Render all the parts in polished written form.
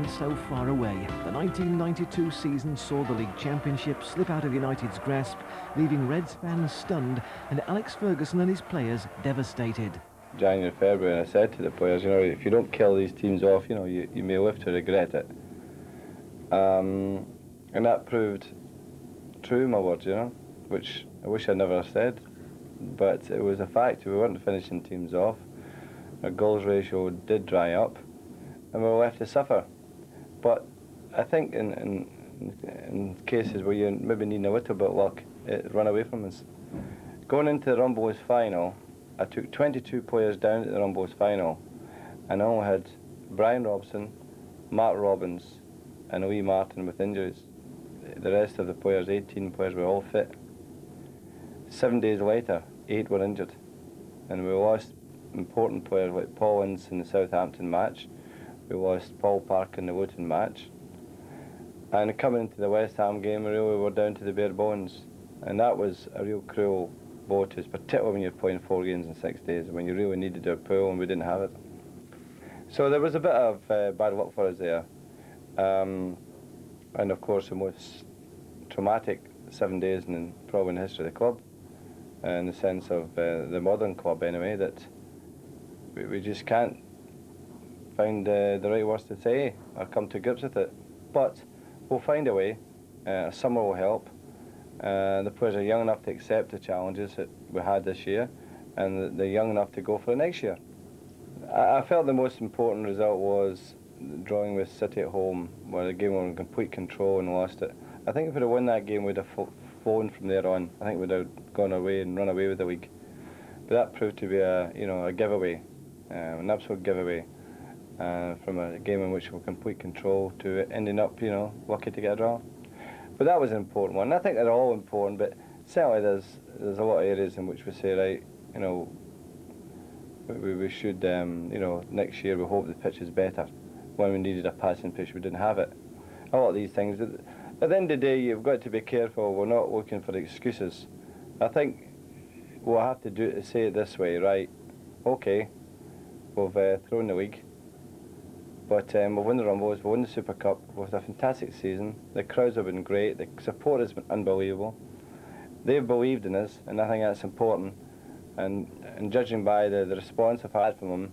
and so far away. The 1992 season saw the league championship slip out of United's grasp, leaving Reds fans stunned and Alex Ferguson and his players devastated. January, February, and I said to the players, you know, if you don't kill these teams off, you know, you may live to regret it. And that proved true, my words, you know, which I wish I'd never said, but it was a fact. We weren't finishing teams off. Our goals ratio did dry up, and we were left to suffer. But I think in cases where you maybe need a little bit of luck, it ran away from us. Going into the Rumbelows final, I took 22 players down at the Rumbelows final, and I only had Brian Robson, Mark Robbins, and Lee Martin with injuries. The rest of the players, 18 players, were all fit. 7 days later, 8 were injured, and we lost important players like Paul Ince in the Southampton match. We lost Paul Parker in the Luton match. And coming into the West Ham game, we really were down to the bare bones. And that was a real cruel blow to us, particularly when you're playing 4 games in 6 days, when you really needed our pull and we didn't have it. So there was a bit of bad luck for us there. And of course, the most traumatic 7 days probably in the history of the club, in the sense of the modern club anyway, that we just can't find the right words to say or come to grips with it. But we'll find a way. Summer will help. The players are young enough to accept the challenges that we had this year, and they're young enough to go for the next year. I felt the most important result was drawing with City at home, where the game were in complete control and lost it. I think if we'd have won that game, we'd have flown from there on. I think we'd have gone away and run away with the league. But that proved to be a giveaway, an absolute giveaway, from a game in which we were complete control to ending up, lucky to get a draw. But that was an important one. I think they're all important, but certainly there's a lot of areas in which we say, right, we should, next year we hope the pitch is better. When we needed a passing pitch, we didn't have it. A lot of these things. At the end of the day, you've got to be careful. We're not looking for excuses. I think we'll have to do to say it this way, right? Okay, we've thrown the league, but we've won the Rumbelows, we've won the Super Cup. We've had a fantastic season. The crowds have been great. The support has been unbelievable. They've believed in us, and I think that's important. And judging by the response I've had from them,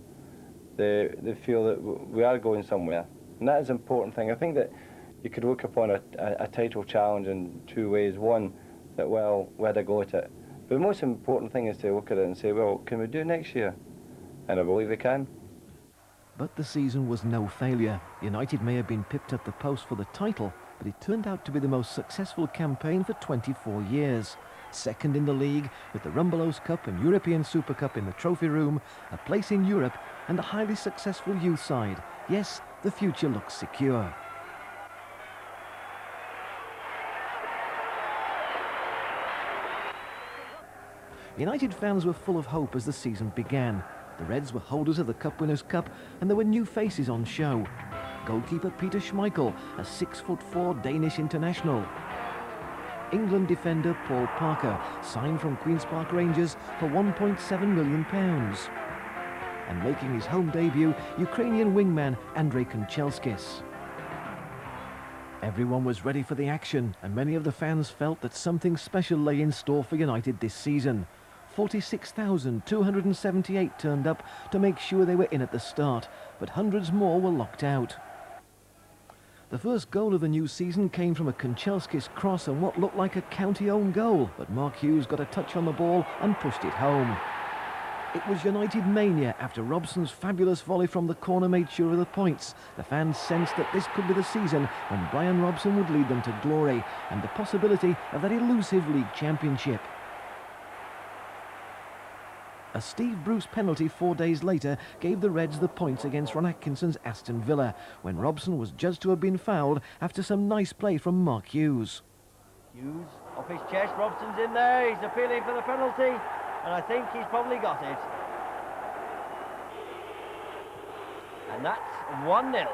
they feel that we are going somewhere, and that is an important thing. I think that you could look upon a title challenge in 2 ways. One, that, well, we had a go at it. But the most important thing is to look at it and say, well, can we do it next year? And I believe we can. But the season was no failure. United may have been pipped at the post for the title, but it turned out to be the most successful campaign for 24 years. Second in the league, with the Rumbelows Cup and European Super Cup in the trophy room, a place in Europe, and a highly successful youth side. Yes, the future looks secure. United fans were full of hope as the season began. The Reds were holders of the Cup Winners' Cup, and there were new faces on show. Goalkeeper Peter Schmeichel, a 6'4" Danish international. England defender Paul Parker, signed from Queen's Park Rangers for £1.7 million. And making his home debut, Ukrainian wingman Andrei Kanchelskis. Everyone was ready for the action, and many of the fans felt that something special lay in store for United this season. 46,278 turned up to make sure they were in at the start, but hundreds more were locked out. The first goal of the new season came from a Kanchelskis cross and what looked like a county own goal, but Mark Hughes got a touch on the ball and pushed it home. It was United mania after Robson's fabulous volley from the corner made sure of the points. The fans sensed that this could be the season when Brian Robson would lead them to glory and the possibility of that elusive league championship. A Steve Bruce penalty 4 days later gave the Reds the points against Ron Atkinson's Aston Villa, when Robson was judged to have been fouled after some nice play from Mark Hughes. Hughes off his chest, Robson's in there, he's appealing for the penalty, and I think he's probably got it. And that's 1-0.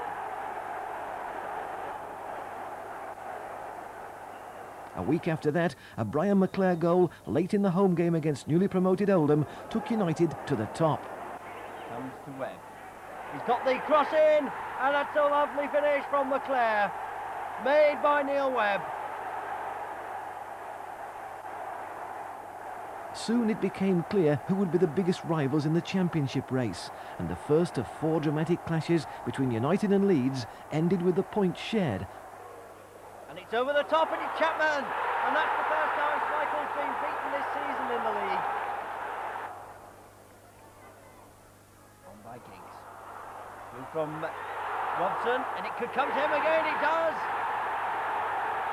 A week after that, a Brian McClare goal late in the home game against newly promoted Oldham took United to the top. Comes to Webb. He's got the cross in, And that's a lovely finish from McClare, made by Neil Webb. Soon it became clear who would be the biggest rivals in the championship race, and the first of 4 dramatic clashes between United and Leeds ended with the points shared. And it's over the top, and it's Chapman, and that's the first time Schmeichel's been beaten this season in the league. On by Giggs. Through from Robson, and it could come to him again, it does!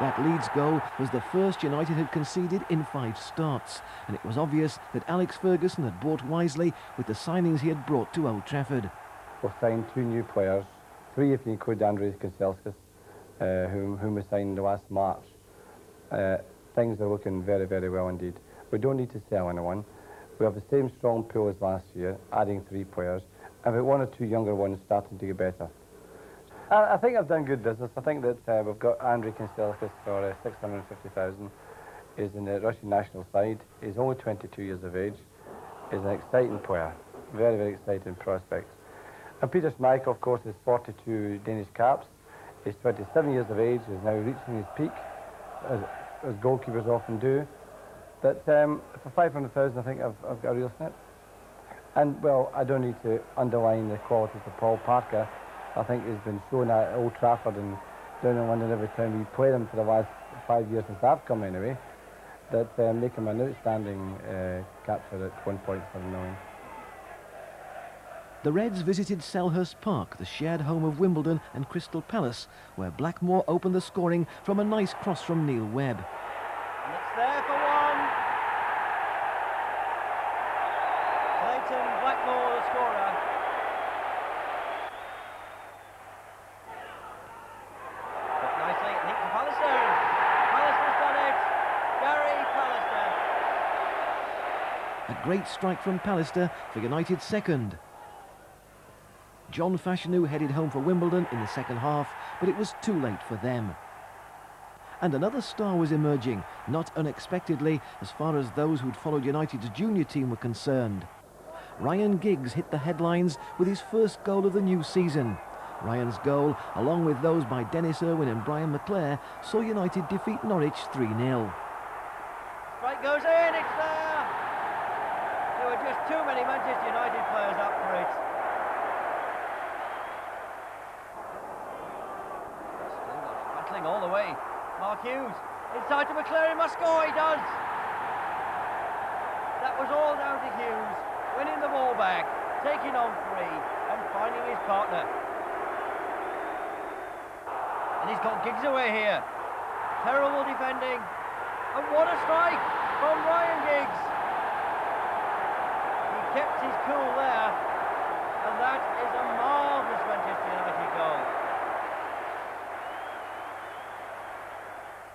That Leeds goal was the first United had conceded in 5 starts, and it was obvious that Alex Ferguson had bought wisely with the signings he had brought to Old Trafford. We've signed 2 new players, 3 if you include Andreas Kanchelskis, whom we signed last March. Things are looking very, very well indeed. We don't need to sell anyone. We have the same strong pool as last year, adding 3 players, and with 1 or 2 younger ones starting to get better. I think I've done good business. I think that we've got Andrei Kanchelskis for 650,000. He's in the Russian national side. He's only 22 years of age. He's an exciting player, very, very exciting prospect. And Peter Schmeichel, of course, is 42 Danish caps. He's 27 years of age. He's now reaching his peak, as goalkeepers often do. But for 500,000, I think I've got a real snip. And, well, I don't need to underline the qualities of Paul Parker. I think he's been shown at Old Trafford and down in London every time we play them for the last 5 years since I've come anyway, that make him an outstanding capture at 1.7 million. The Reds visited Selhurst Park, the shared home of Wimbledon and Crystal Palace, where Blackmore opened the scoring from a nice cross from Neil Webb. And it's there for 1. Clayton Blackmore, the scorer. Nicely, I think to Pallister. Pallister's done it. Gary Pallister. A great strike from Pallister for United's second. John Fashanu headed home for Wimbledon in the second half, but it was too late for them. And another star was emerging, not unexpectedly as far as those who'd followed United's junior team were concerned. Ryan Giggs hit the headlines with his first goal of the new season. Ryan's goal, along with those by Dennis Irwin and Brian McClare, saw United defeat Norwich 3-0. Strike goes in, it's there! There were just too many Manchester United players up for it. Still got battling all the way. Mark Hughes, inside to McClare, he must score, he does! That was all down to Hughes, winning the ball back, taking on 3 and finding his partner. And he's got Giggs away here. Terrible defending. And what a strike from Ryan Giggs. He kept his cool there. And that is a marvellous Manchester United goal.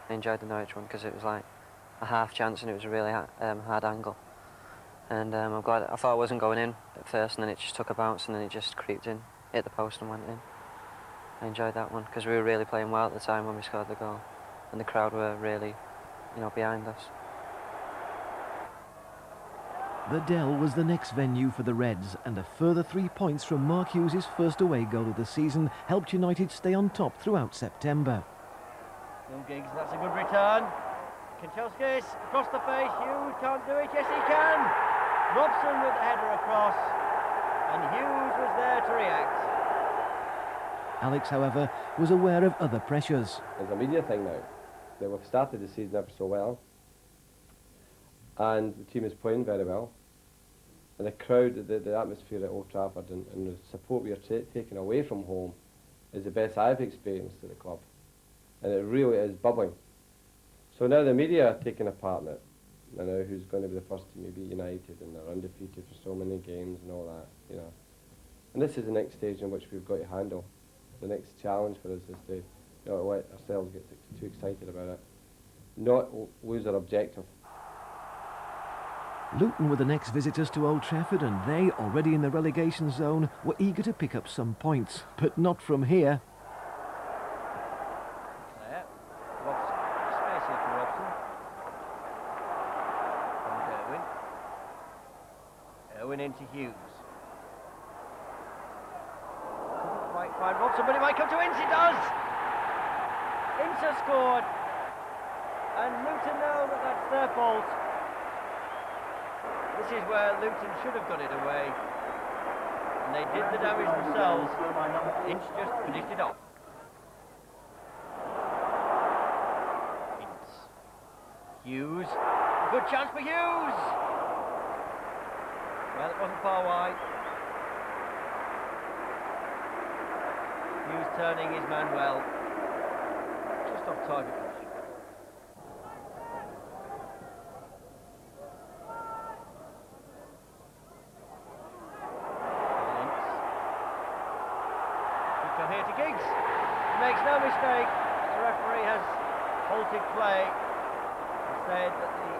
I enjoyed the Norwich one because it was like a half chance and it was a really hard angle. And I'm glad. I thought it wasn't going in at first, and then it just took a bounce, and then it just creeped in, hit the post, and went in. I enjoyed that one because we were really playing well at the time when we scored the goal, and the crowd were really, behind us. The Dell was the next venue for the Reds, and a further 3 points from Mark Hughes' first away goal of the season helped United stay on top throughout September. Still Giggs, that's a good return. Kanchelskis across the face. Hughes can't do it. Yes, he can. Robson with the header across, and Hughes was there to react. Alex, however, was aware of other pressures. It's a media thing now. That we've started the season ever so well, and the team is playing very well. And the crowd, the atmosphere at Old Trafford and the support we are taking away from home is the best I've experienced at the club. And it really is bubbling. So now the media are taking a part in it. I know who's going to be the first team to beat United, and they're undefeated for so many games and all that, And this is the next stage in which we've got to handle. The next challenge for us is to not let ourselves get too excited about it. Not lose our objective. Luton were the next visitors to Old Trafford, and they, already in the relegation zone, were eager to pick up some points. But not from here. There. Robson. Space here for Robson. And Irwin. Irwin into Hughes. Couldn't quite Brian Robson, but it might come to Ince. It does. Ince has scored, and Luton know that that's their fault. This is where Luton should have got it away, and they did the damage themselves. Ince just finished it off. Ince. Hughes. Good chance for Hughes. Well, it wasn't far wide. Hughes turning his man well. Just off target. Here to Giggs. He makes no mistake. The referee has halted play and said that the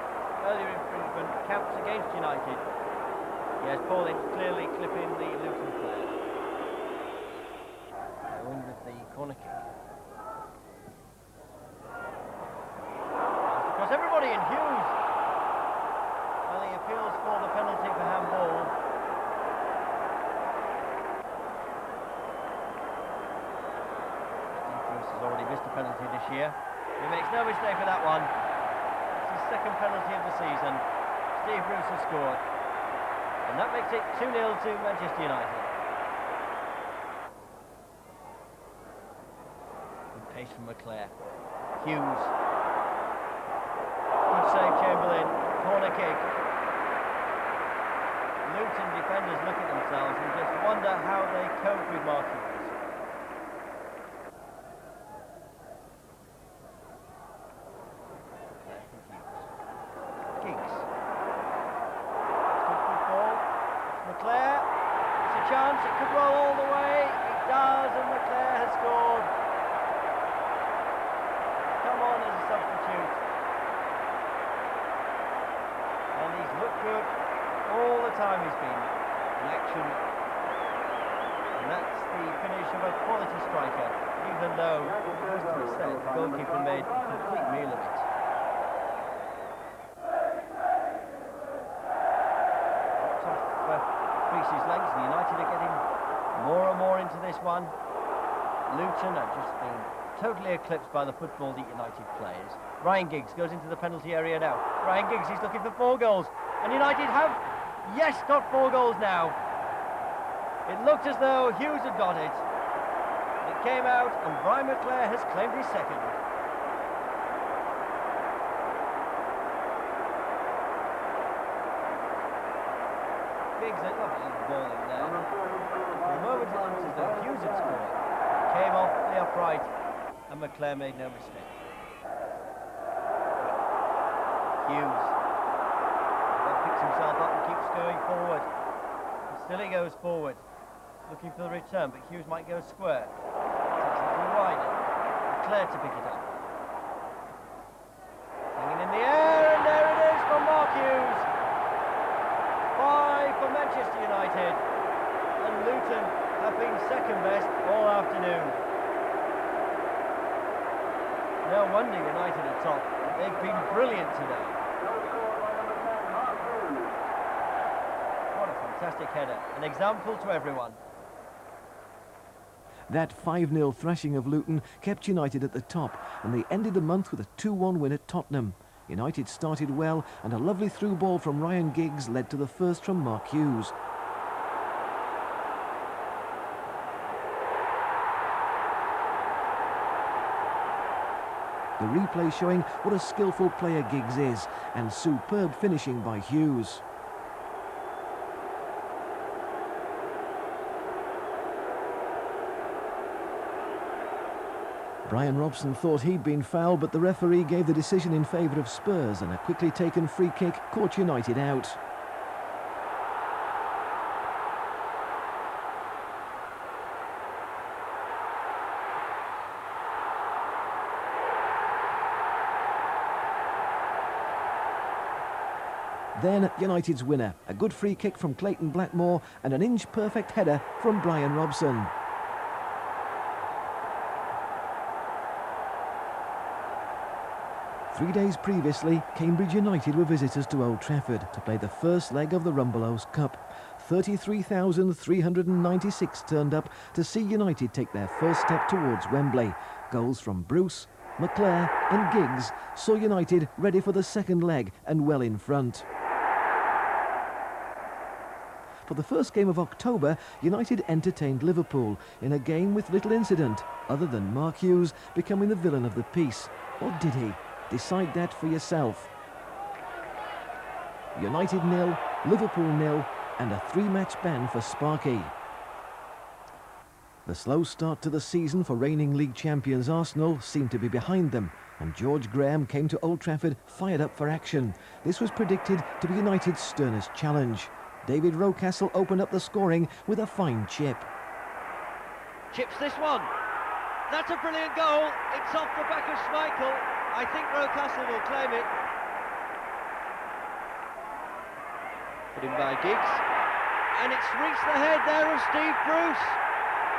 earlier infringement counts against United. Yes, Paul Ince clearly clipping the Luton player. They win with the corner kick. That's because everybody in Hughes. Well, he appeals for the penalty for handball. Has already missed a penalty this year. He makes no mistake with that one. It's his second penalty of the season. Steve Bruce has scored. And that makes it 2-0 to Manchester United. Good pace from McClare. Hughes. Good save, Chamberlain. Corner kick. Luton defenders look at themselves and just wonder how they cope with Mark Hughes. McClare, it's a chance, it could roll all the way, it does, and McClare has scored. Come on as a substitute. And he's looked good all the time he's been in action. And that's the finish of a quality striker, even though, as to be said, the goalkeeper made a complete meal of it. His legs, and United are getting more and more into this one. Luton are just being totally eclipsed by the football that United plays. Ryan Giggs goes into the penalty area now. Ryan Giggs, he's looking for 4 goals, and United have, yes, got 4 goals now. It looked as though Hughes had got it. It came out, and Brian McClare has claimed his second. Giggs, a lovely ball in there. For a moment it looked as though Hughes had scored. Came off the upright, and McClare made no mistake. Hughes then picks himself up and keeps going forward. And still he goes forward, looking for the return, but Hughes might go square. Takes it a little wider. McClare to pick it up. Hanging in the air, and there it is from Mark Hughes. 5 for Manchester United, and Luton have been second best all afternoon. No wonder United are top. They've been brilliant today. What a fantastic header, an example to everyone. That 5-0 thrashing of Luton kept United at the top, and they ended the month with a 2-1 win at Tottenham. United started well, and a lovely through ball from Ryan Giggs led to the first from Mark Hughes. The replay showing what a skillful player Giggs is, and superb finishing by Hughes. Brian Robson thought he'd been fouled, but the referee gave the decision in favour of Spurs, and a quickly taken free kick caught United out. Then United's winner, a good free kick from Clayton Blackmore and an inch-perfect header from Brian Robson. Three days previously, Cambridge United were visitors to Old Trafford to play the first leg of the Rumbelows Cup. 33,396 turned up to see United take their first step towards Wembley. Goals from Bruce, McClare and Giggs saw United ready for the second leg and well in front. For the first game of October, United entertained Liverpool in a game with little incident, other than Mark Hughes becoming the villain of the piece. Or did he? Decide that for yourself. United 0, Liverpool 0, and a 3-match ban for Sparky. The slow start to the season for reigning league champions Arsenal seemed to be behind them, and George Graham came to Old Trafford fired up for action. This was predicted to be United's sternest challenge. David Rocastle opened up the scoring with a fine chip. Chips this one. That's a brilliant goal. It's off the back of Schmeichel. I think Rocastle will claim it. Put in by Giggs. And it's reached the head there of Steve Bruce.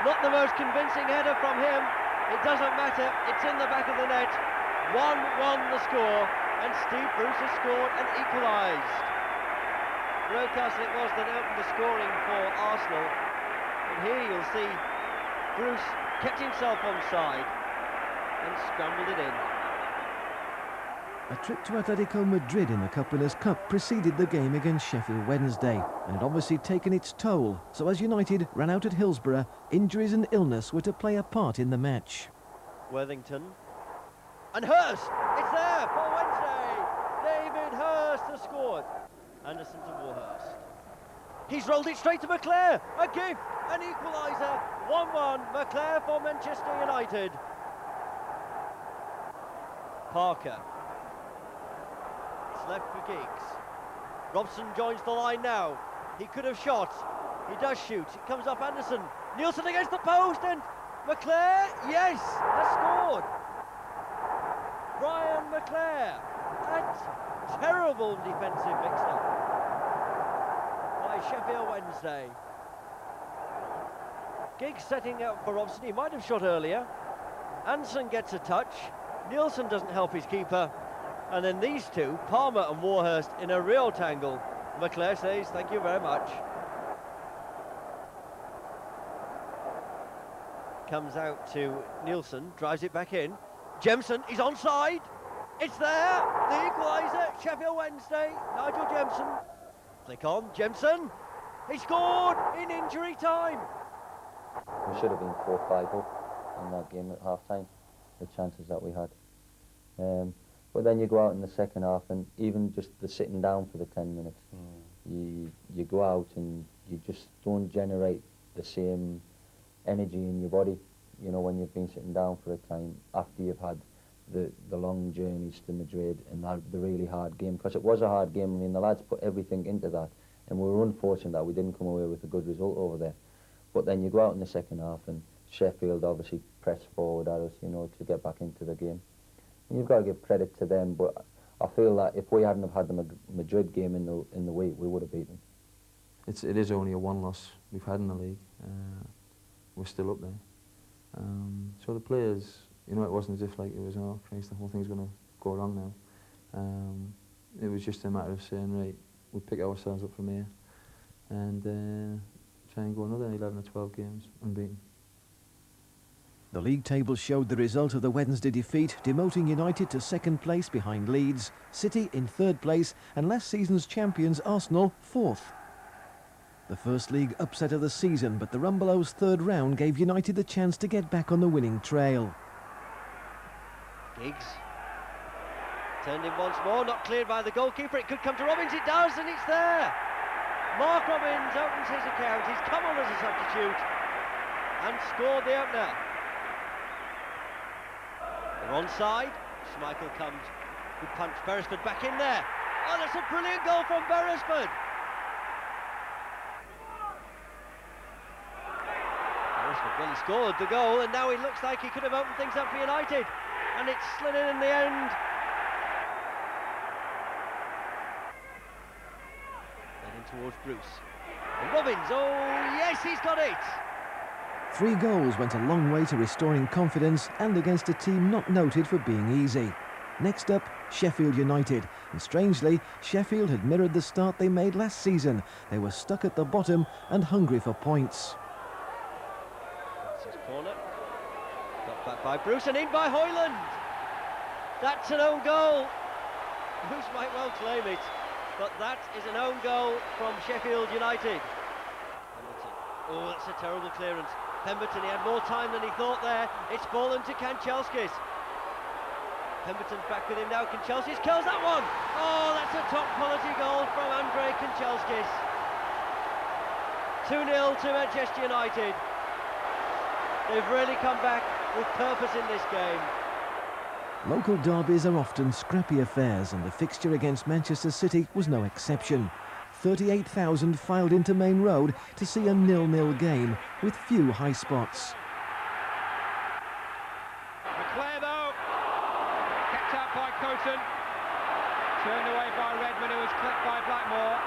Not the most convincing header from him. It doesn't matter. It's in the back of the net. 1-1 the score. And Steve Bruce has scored and equalised. Rocastle it was that opened the scoring for Arsenal. And here you'll see Bruce kept himself onside and scrambled it in. A trip to Atletico Madrid in the Cup Winners' Cup preceded the game against Sheffield Wednesday and had obviously taken its toll. So as United ran out at Hillsborough, injuries and illness were to play a part in the match. Worthington. And Hurst! It's there for Wednesday! David Hurst has scored. Anderson to Warhurst. He's rolled it straight to McClare. A gift, an equaliser. 1-1. McClare for Manchester United. Parker. It's left for Giggs. Robson joins the line now. He could have shot. He does shoot. It comes up Anderson. Nielsen against the post and McClare, yes, has scored. Brian McClare. And terrible defensive mix-up by Sheffield Wednesday. Giggs setting up for Robson. He might have shot earlier. Anson gets a touch. Nielsen doesn't help his keeper. And then these two, Palmer and Warhurst, in a real tangle. McClare says, thank you very much. Comes out to Nielsen, drives it back in. Jemson, he's onside. It's there, the equaliser, Sheffield Wednesday, Nigel Jemson. Flick on, Jemson. He scored in injury time. We should have been 4-5 up in that game at half-time, the chances that we had. But then you go out in the second half, and even just the sitting down for the 10 minutes, you go out and you just don't generate the same energy in your body, you know, when you've been sitting down for a time after you've had the long journeys to Madrid and the really hard game, because it was a hard game. I mean, the lads put everything into that, and we were unfortunate that we didn't come away with a good result over there. But then you go out in the second half, and Sheffield obviously pressed forward at us, you know, to get back into the game. And you've got to give credit to them, but I feel that if we hadn't have had the Madrid game in the week, we would have beaten. It is only a one loss we've had in the league. We're still up there. So the players, you know, it wasn't as if like it was, oh Christ, the whole thing's going to go wrong now. It was just a matter of saying, right, we pick ourselves up from here and try and go another 11 or 12 games unbeaten. The league table showed the result of the Wednesday defeat, demoting United to second place behind Leeds, City in third place, and last season's champions Arsenal fourth. The first league upset of the season, but the Rumbelows' third round gave United the chance to get back on the winning trail. Giggs. Turned in once more, not cleared by the goalkeeper. It could come to Robbins, it does, and it's there. Mark Robbins opens his account. He's come on as a substitute and scored the opener. They're onside. Schmeichel comes. Good punch. Beresford back in there. Oh, that's a brilliant goal from Beresford. Beresford, well, he scored the goal, and now it looks like he could have opened things up for United. And it's slid in the end. Heading towards Bruce. And Robbins, oh yes, he's got it. 3 goals went a long way to restoring confidence, and against a team not noted for being easy. Next up, Sheffield United. And strangely, Sheffield had mirrored the start they made last season. They were stuck at the bottom and hungry for points. That's his corner. Got back by Bruce and in by Hoyland. That's an own goal. Bruce might well claim it, but that is an own goal from Sheffield United. Pemberton. Oh, that's a terrible clearance. Pemberton, he had more time than he thought there. It's fallen to Kanchelskis. Pemberton's back with him now. Kanchelskis kills that one. Oh, that's a top quality goal from Andrei Kanchelskis. 2-0 to Manchester United. They've really come back with purpose in this game. Local derbies are often scrappy affairs, and the fixture against Manchester City was no exception. 38,000 filed into Main Road to see a 0-0 game with few high spots. McClair though, kept out by Coton, turned away by Redmond, who was clipped by Blackmore.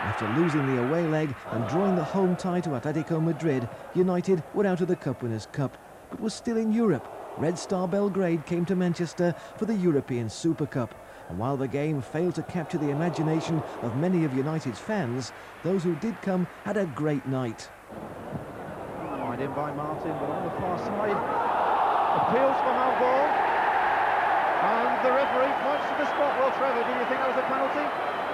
After losing the away leg and drawing the home tie to Atletico Madrid, United were out of the Cup Winners' Cup, but were still in Europe. Red Star Belgrade came to Manchester for the European Super Cup, and while the game failed to capture the imagination of many of United's fans, those who did come had a great night. Wide in by Martin, but on the far side, appeals for handball, and the referee points to the spot. Well, Trevor, do you think that was a penalty?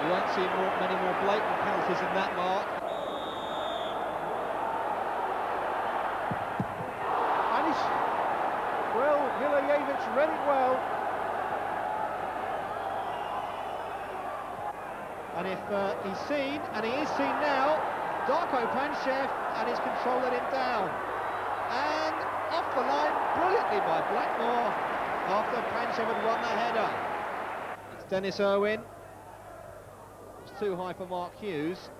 We won't see many more blatant penalties in that mark. And he's... Well, Milojevic read it well. And if he's seen, and he is seen now, Darko Panchev and his control let him down. And off the line brilliantly by Blackmore after Panchev had won the header. It's Dennis Irwin. It's too high for Mark Hughes.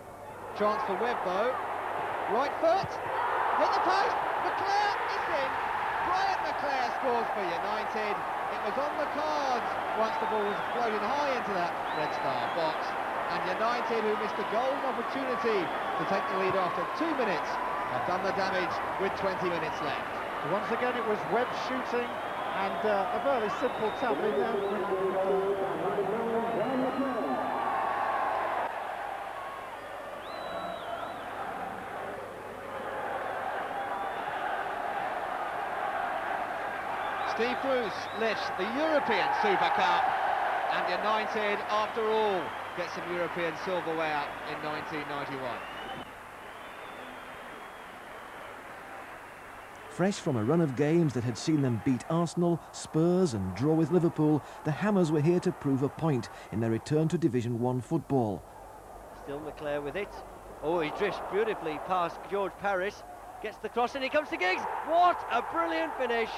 Chance for Webb though. Right foot. Hit the post. McClair is in. Brian McClair scores for United. It was on the cards once the ball was floating high into that Red Star box. And United, who missed a golden opportunity to take the lead after 2 minutes, have done the damage with 20 minutes left. Once again it was Webb shooting and a very simple tap in there. Steve Bruce lifts the European Super Cup, and United, after all, get some European silverware in 1991. Fresh from a run of games that had seen them beat Arsenal, Spurs and draw with Liverpool, the Hammers were here to prove a point in their return to Division 1 football. Still McClair with it. Oh, he drifts beautifully past George Paris. Gets the cross and he comes to Giggs. What a brilliant finish.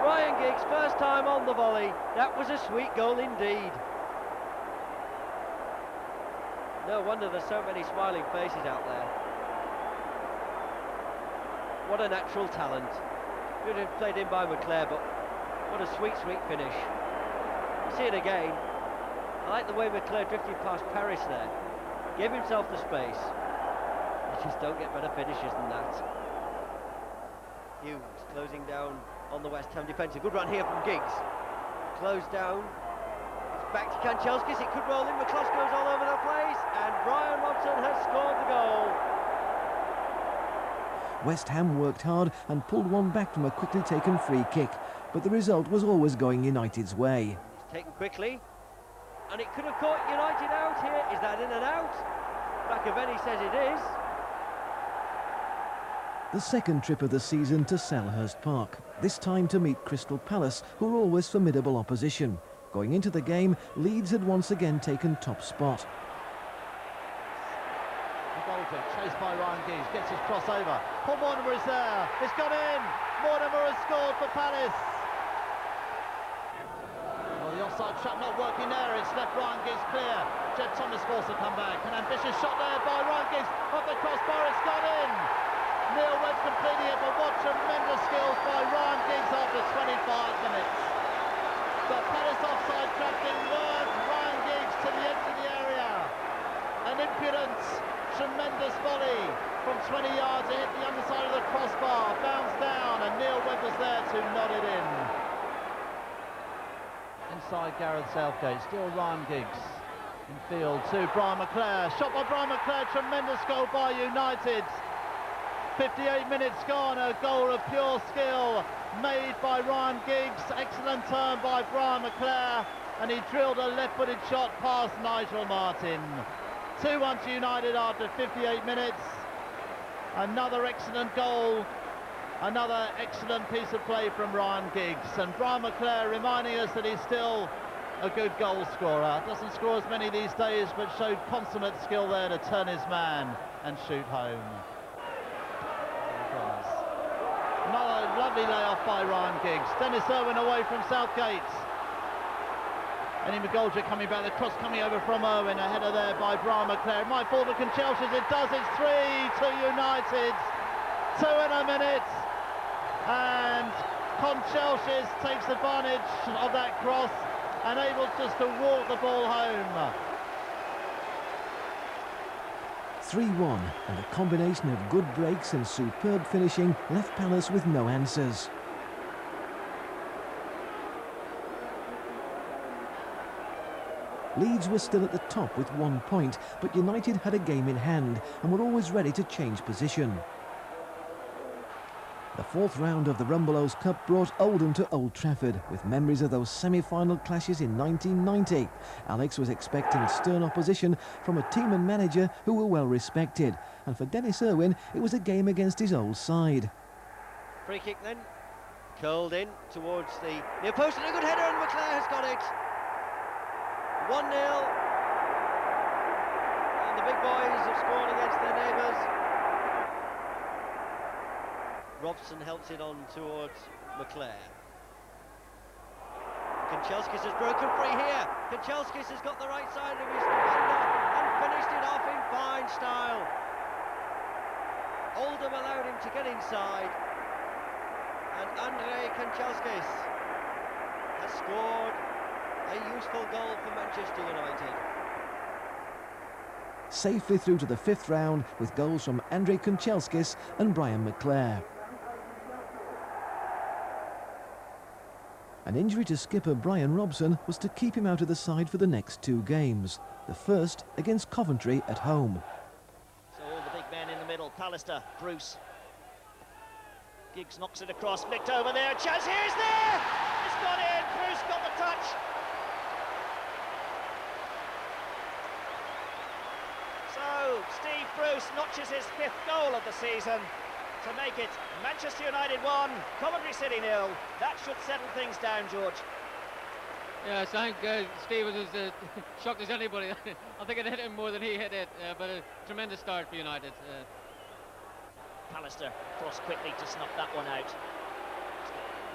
Ryan Giggs, first time on the volley. That was a sweet goal indeed. No wonder there's so many smiling faces out there. What a natural talent. Good have played in by McClair, but what a sweet, sweet finish. See it again. I like the way McClair drifted past Paris there. Gave himself the space. You just don't get better finishes than that. Hughes closing down on the West Ham defence. A good run here from Giggs. Closed down. It's back to Kanchelskis. It could roll in. McCloskey goes all over the place. And Brian Robson has scored the goal. West Ham worked hard and pulled one back from a quickly taken free kick, but the result was always going United's way. It's taken quickly. And it could have caught United out here. Is that in and out? Bakaveni says it is. The second trip of the season to Selhurst Park, this time to meet Crystal Palace, who are always formidable opposition. Going into the game, Leeds had once again taken top spot. Bolton, chased by Ryan Giggs, gets his crossover. Paul Mortimer is there. It's gone in. Mortimer has scored for Palace. Well, the offside trap not working there. It's left Ryan Giggs clear. Jed Thomas forced to come back. An ambitious shot there by Ryan Giggs. Off the crossbar, it's gone in. Neil Webb's completing it, but what tremendous skills by Ryan Giggs after 25 minutes. The Palace offside trap didn't work. Ryan Giggs to the edge of the area. An impudent, tremendous volley from 20 yards. It hit the underside of the crossbar, bounced down, and Neil Webb was there to nod it in. inside Gareth Southgate. Still Ryan Giggs in field to Brian McClair. Shot by Brian McClair. Tremendous goal by United. 58 minutes gone. A goal of pure skill made by Ryan Giggs. Excellent turn by Brian McClair. And he drilled a left-footed shot past Nigel Martin. 2-1 to United after 58 minutes. Another excellent goal. Another excellent piece of play from Ryan Giggs. And Brian McClair reminding us that he's still a good goal scorer. Doesn't score as many these days, but showed consummate skill there to turn his man and shoot home. Another lovely layoff by Ryan Giggs. Dennis Irwin away from Southgate. Eddie McGoldrick coming back, the cross coming over from Irwin, a header there by Brian McClair. It might fall for Conchelses, it does, it's 3-2 United. 2 in a minute. And Conchelses takes advantage of that cross and able just to walk the ball home. 3-1, and a combination of good breaks and superb finishing left Palace with no answers. Leeds were still at the top with 1 point, but United had a game in hand and were always ready to change position. The 4th round of the Rumbelows Cup brought Oldham to Old Trafford, with memories of those semi-final clashes in 1990. Alex was expecting stern opposition from a team and manager who were well respected, and for Dennis Irwin it was a game against his old side. Free kick then, curled in towards the near post, and a good header, and McClair has got it. 1-0, and the big boys have scored against their neighbours. Robson helps it on towards McClair. Kanchelskis has broken free here. Kanchelskis has got the right side of his defender and finished it off in fine style. Oldham allowed him to get inside, and Andrei Kanchelskis has scored a useful goal for Manchester United. Safely through to the 5th round with goals from Andrei Kanchelskis and Brian McClair. An injury to skipper Brian Robson was to keep him out of the side for the next 2 games. The first against Coventry at home. So all the big men in the middle, Pallister, Bruce. Giggs knocks it across, flicked over there, chance here is there! It's gone in, Bruce got the touch. So Steve Bruce notches his 5th goal of the season to make it Manchester United 1, Coventry City 0. That should settle things down, George. Yes, I think Steve was as shocked as anybody. I think it hit him more than he hit it, but a tremendous start for United. Pallister cross quickly to snuff that one out.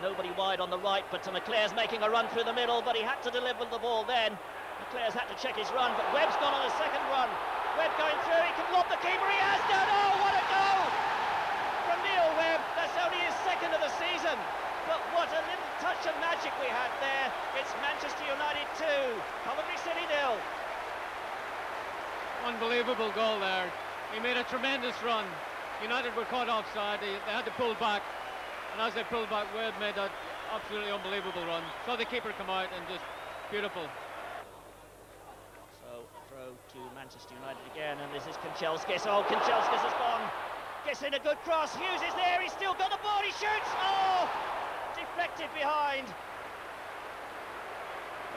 Nobody wide on the right, but McClair's making a run through the middle, but he had to deliver the ball then. McClair's had to check his run, but Webb's gone on a second run. Webb going through, he can lob the keeper, he has done! Oh, what a goal! From Neil Webb, that's only his 2nd of the season. But what a little touch of magic we had there. It's Manchester United 2, Coventry City 0. Unbelievable goal there. He made a tremendous run. United were caught offside, they had to pull back. And as they pulled back, Webb made that absolutely unbelievable run. Saw the keeper come out and just beautiful. So throw to Manchester United again, and this is Kanchelskis. Oh, Kanchelskis has gone. Gets in a good cross. Hughes is there. He's still got the ball. He shoots. Oh, deflected behind.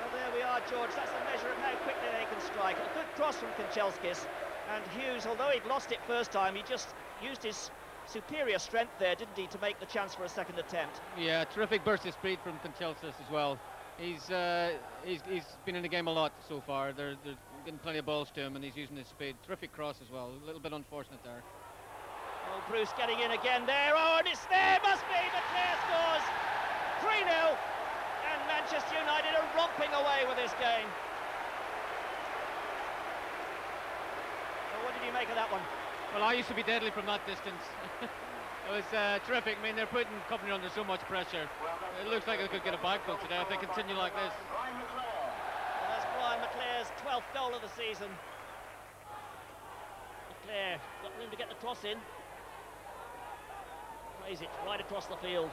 Well, there we are, George. That's the measure of how quickly they can strike. A good cross from Kanchelskis, and Hughes, although he'd lost it first time, he just used his superior strength there, didn't he, to make the chance for a second attempt. Yeah, terrific burst of speed from Kanchelskis as well. He's been in the game a lot so far. They're getting plenty of balls to him, and he's using his speed. Terrific cross as well. A little bit unfortunate there. Oh, Bruce getting in again there. Oh, and it's there. Must be. McClair scores. 3-0. And Manchester United are romping away with this game. So what did you make of that one? Well, I used to be deadly from that distance. It was terrific. I mean, they're putting Coventry under so much pressure. It looks like they could get a backfill today if they continue like this. Well, that's Brian McClair's 12th goal of the season. McClair got room to get the cross in. Plays it right across the field.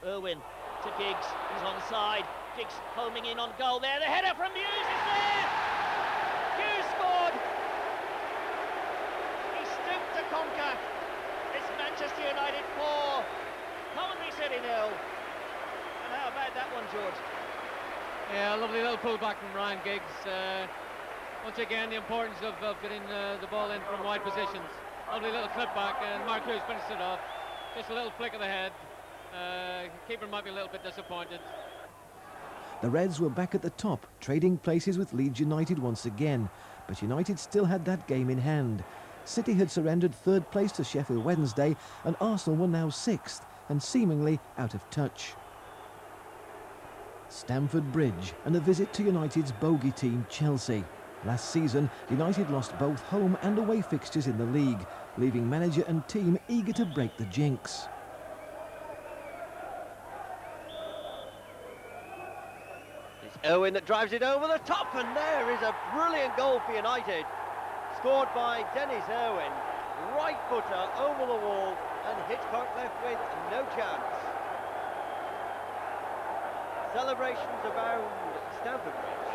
Irwin to Giggs. He's onside. Giggs homing in on goal there. The header from Hughes is there! Hughes scored! He stooped to conquer. It's Manchester United 4, Coventry City 0. And how about that one, George? Yeah, a lovely little pullback from Ryan Giggs. Once again, the importance of getting the ball in from wide positions. Lovely little clip back, and Mark Hughes finished it off. Just a little flick of the head. Keeper might be a little bit disappointed. The Reds were back at the top, trading places with Leeds United once again, but United still had that game in hand. City had surrendered third place to Sheffield Wednesday, and Arsenal were now sixth and seemingly out of touch. Stamford Bridge and a visit to United's bogey team Chelsea. Last season, United lost both home and away fixtures in the league, leaving manager and team eager to break the jinx. It's Irwin that drives it over the top, and there is a brilliant goal for United. Scored by Dennis Irwin. Right footer over the wall, and Hitchcock left with no chance. Celebrations abound at Stamford Bridge.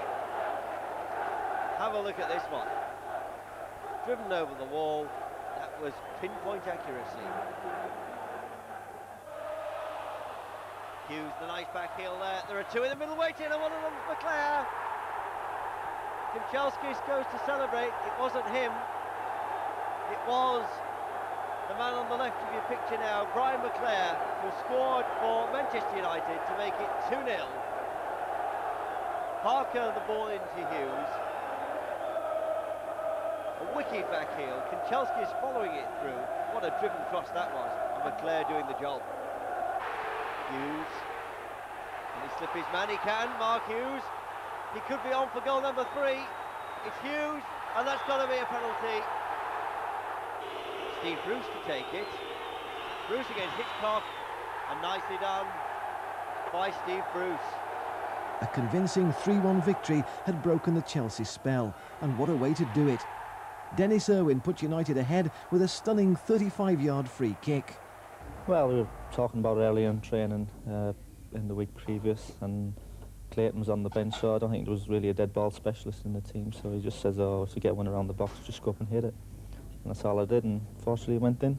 Have a look at this one. Driven over the wall. That was pinpoint accuracy. Hughes, the nice back heel there. There are two in the middle waiting, and one of them's McClare. Kanchelskis goes to celebrate. It wasn't him. It was the man on the left of your picture now, Brian McClare, who scored for Manchester United to make it 2-0. Parker the ball into Hughes. A wicked back heel. Kanchelskis following it through. What a driven cross that was. And McClare doing the job. Hughes. Can he slip his man? He can. Mark Hughes. He could be on for goal number 3. It's Hughes, and that's got to be a penalty. Steve Bruce to take it. Bruce against Hitchcock, and nicely done by Steve Bruce. A convincing 3-1 victory had broken the Chelsea spell, and what a way to do it. Dennis Irwin put United ahead with a stunning 35-yard free kick. Well, we were talking about earlier in training in the week previous, and Clayton was on the bench, so I don't think there was really a dead ball specialist in the team, so he just says, oh, if you get one around the box, just go up and hit it. And that's all I did, and fortunately it went in.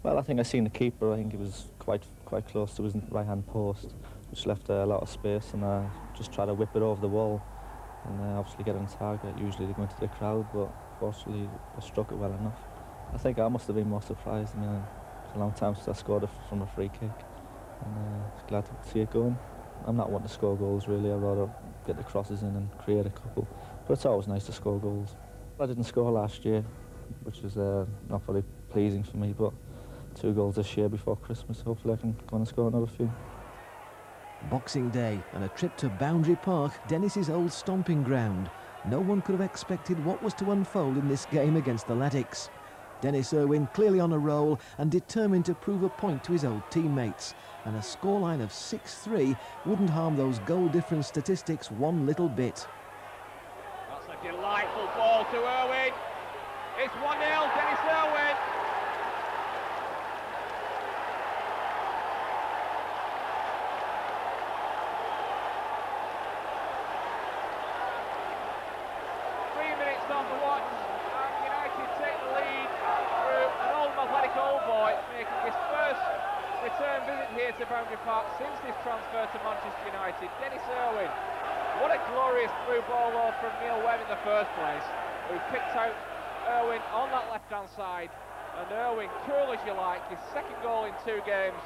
Well, I think I seen the keeper. I think he was quite close to his right-hand post, which left a lot of space, and I just tried to whip it over the wall and obviously get on target. Usually they go into the crowd, but fortunately I struck it well enough. I think I must have been more surprised. I mean, it's a long time since I scored from a free kick, and glad to see it going. I'm not one to score goals really. I'd rather get the crosses in and create a couple, but it's always nice to score goals. I didn't score last year, which was not very pleasing for me, but 2 goals this year before Christmas. Hopefully I can go and score another few. Boxing Day and a trip to Boundary Park, Dennis's old stomping ground. No one could have expected what was to unfold in this game against the Latics. Dennis Irwin clearly on a roll and determined to prove a point to his old teammates. And a scoreline of 6-3 wouldn't harm those goal difference statistics one little bit. That's a delightful ball to Irwin. It's 1-0, Dennis Irwin. On the watch, and United take the lead through an Oldham Athletic Old Boy, making his first return visit here to Boundary Park since his transfer to Manchester United. Dennis Irwin, what a glorious through ball though from Neil Webb in the first place, who picked out Irwin on that left-hand side, and Irwin, cool as you like, his second goal in 2 games,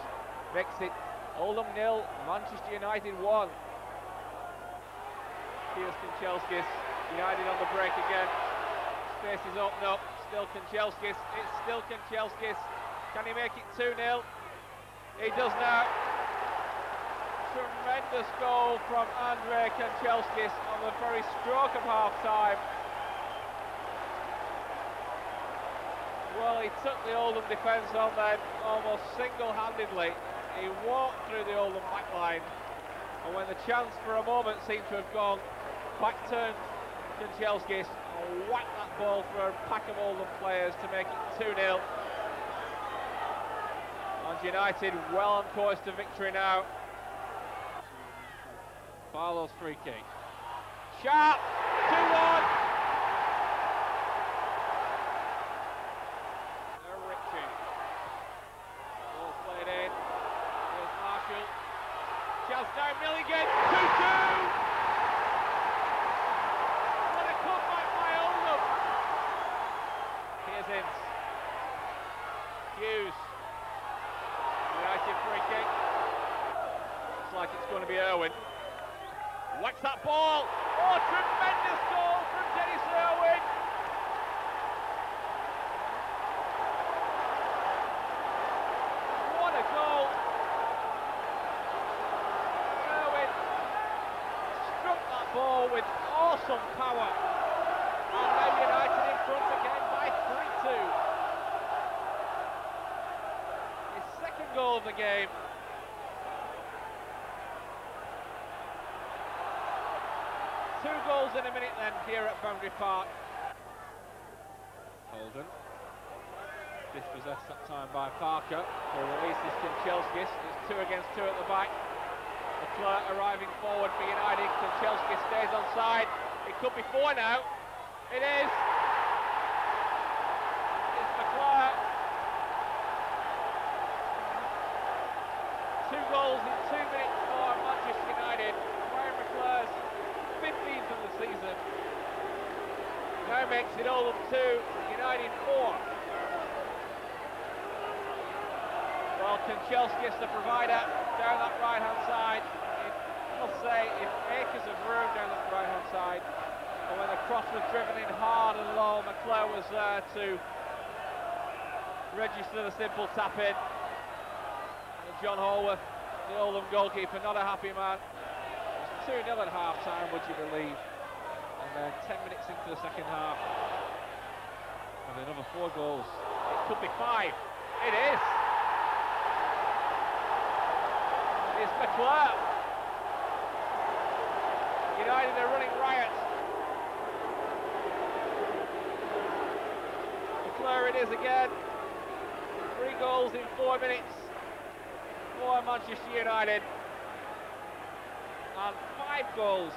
makes it Oldham 0, Manchester United 1. Here's Kanchelskis. United on the break again. Space is open up. Still Kanchelskis. It's still Kanchelskis. Can he make it 2-0? He does now. Tremendous goal from Andrei Kanchelskis on the very stroke of half-time. Well, he took the Oldham defence on then almost single-handedly. He walked through the Oldham backline, and when the chance for a moment seemed to have gone, back turned Kanchelskis and whacked that ball through a pack of Oldham players to make it 2-0. And United well on course to victory now. Barlow's free kick. Sharp, 2-1. Richie. Ball played in. Here's Marshall. Chance now, Milligan, 2-2. What a comeback by Oldham. Here's Ince. Hughes. United free kick. Looks like it's going to be Irwin. Whacks that ball. Oh, tremendous goal from Dennis Irwin. What a goal. Irwin struck that ball with awesome power. And now United in front again by 3-2. His second goal of the game. Two goals in a minute then here at Boundary Park. Holden. Dispossessed that time by Parker, who releases Kanchelskis. It's 2 against 2 at the back. McClure arriving forward for United. Kanchelskis stays on side. It could be 4 now. It is. It's McClure. 2 goals in 2 minutes for Manchester United. Ryan McClure's 15th of the season. Now makes it Oldham 2, United 4. Well, Kanchelskis, the provider, down that right-hand side. I must say, if acres of room down that right-hand side. And when the cross was driven in hard and low, McClure was there to register the simple tap-in. And John Holworth, the Oldham goalkeeper, not a happy man. 2-0 at half-time, would you believe? And then 10 minutes into the second half, and another 4 goals. It could be 5. It is! It's McClure. United are running riot. McClure it is again. 3 goals in 4 minutes for Manchester United. And 5 goals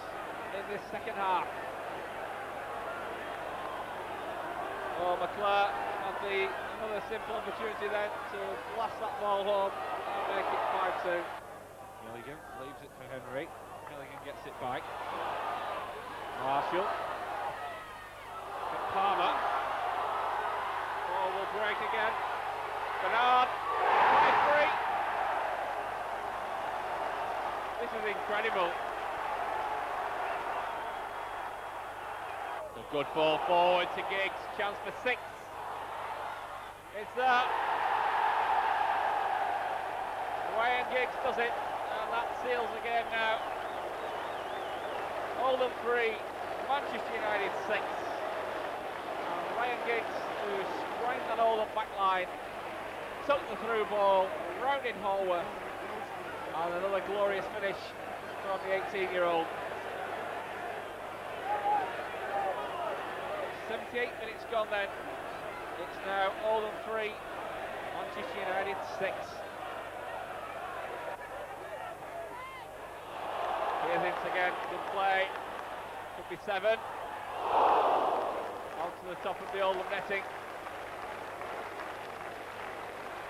in this second half. Oh, McClure had another simple opportunity then to blast that ball home and make it 5-2. Milligan leaves it for Henry. Milligan gets it back. Marshall. Palmer. Ball will break again. Bernard. 5-3. This is incredible. A good ball forward to Giggs. Chance for 6. It's there. Ryan Giggs does it. And that seals the game now. Oldham 3, Manchester United 6. And Ryan Giggs, who sprang that Oldham back line, took the through ball, rounded Holworth. And another glorious finish from the 18-year-old. 78 minutes gone then. It's now Oldham 3, Manchester United 6. Here's Ince again, good play. Could be 7. Onto the top of the Oldham netting.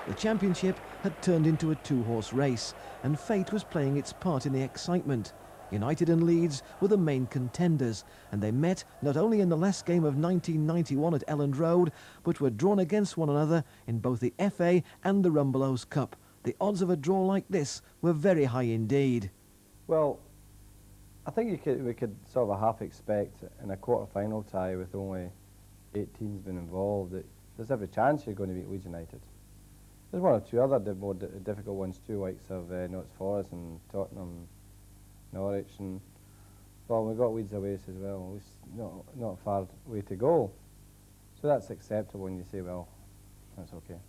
The championship had turned into a 2-horse race, and fate was playing its part in the excitement. United and Leeds were the main contenders, and they met not only in the last game of 1991 at Elland Road, but were drawn against one another in both the FA and the Rumbelows Cup. The odds of a draw like this were very high indeed. Well, I think we could sort of half expect in a quarter-final tie with only 8 teams being involved that there's every chance you're going to beat Leeds United. There's 1 or 2 other more difficult ones too, likes of Notts Forest and Tottenham, Norwich, and well, we've got Leeds away as well. It's not a far way to go, so that's acceptable. When you say, well, that's okay.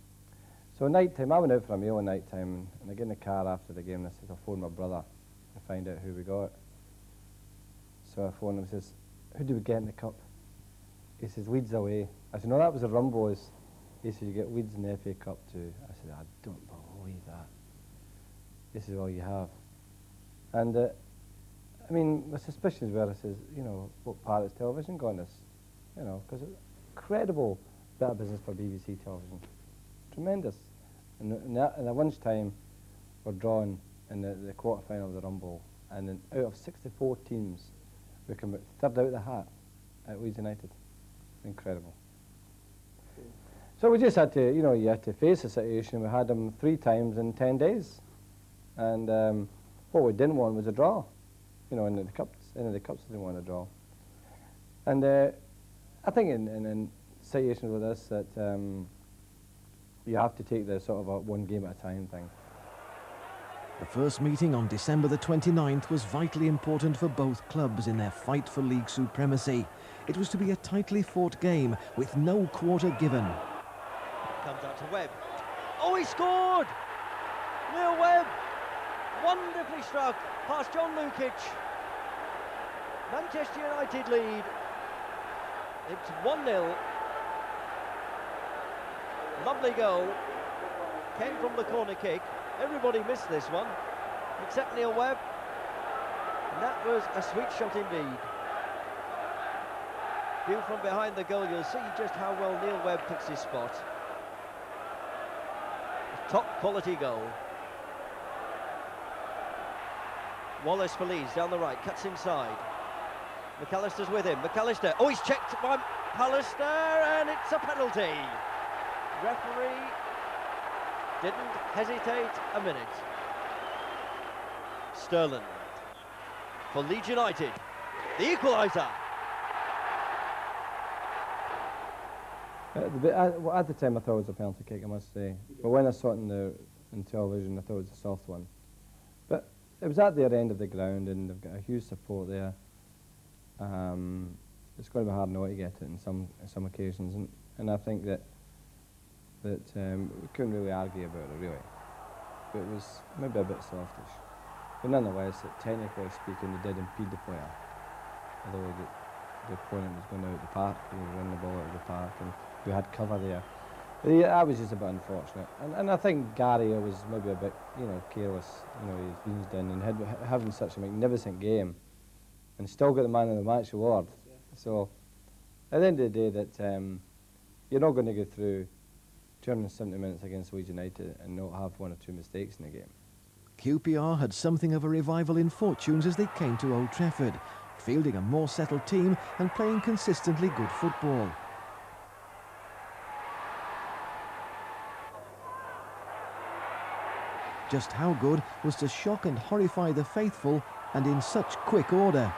So night time, I went out for a meal at night time, and I get in the car after the game, and I said, I'll phone my brother to find out who we got. So I phoned him and says, who did we get in the cup? He says, Leeds away. I said, no, that was the Rumbelows. He said, you get Leeds in the FA Cup too. I said, I don't believe that. He said, well, you have. And I mean, my suspicions were, I says, you know, what part is television got in this? You know, because incredible bit of business for BBC television. Tremendous. And at lunchtime, we're drawn in the quarter-final of the Rumble, and then out of 64 teams, we come out third out of the hat at Leeds United. Incredible. So we just had to, you know, you had to face the situation. We had them 3 times in 10 days. And what we didn't want was a draw. You know, in the cups, we didn't want a draw. And I think in situations with this that you have to take the sort of a one game at a time thing. The first meeting on December the 29th was vitally important for both clubs in their fight for league supremacy. It was to be a tightly fought game with no quarter given. Comes out to Webb. Oh, he scored! Neil Webb, wonderfully struck past John Lukic. Manchester United lead. It's 1-0. Lovely goal. Came from the corner kick. Everybody missed this one, except Neil Webb. And that was a sweet shot indeed. View from behind the goal, you'll see just how well Neil Webb picks his spot. Top quality goal. Wallace for Leeds down the right, cuts inside. McAllister's with him. McAllister. Oh, he's checked by Pallister, and it's a penalty. Referee didn't hesitate a minute. Sterling for Leeds United. The equaliser. At the time, I thought it was a penalty kick, I must say. But when I saw it in television, I thought it was a soft one. But it was at their end of the ground, and they've got a huge support there. It's going to be hard not to get it in some occasions, and I think that we couldn't really argue about it, really. But it was maybe a bit softish. But nonetheless, technically speaking, they did impede the player. Although the opponent was going out the park, they were running the ball out of the park, and we had cover there. But that was just a bit unfortunate. And I think Gary was maybe a bit, you know, careless. You know, he's eased in and having such a magnificent game, and still got the man of the match award. So, at the end of the day, that you're not going to go through 270 minutes against Leeds United and not have 1 or 2 mistakes in the game. QPR had something of a revival in fortunes as they came to Old Trafford, fielding a more settled team and playing consistently good football. Just how good was to shock and horrify the faithful, and in such quick order.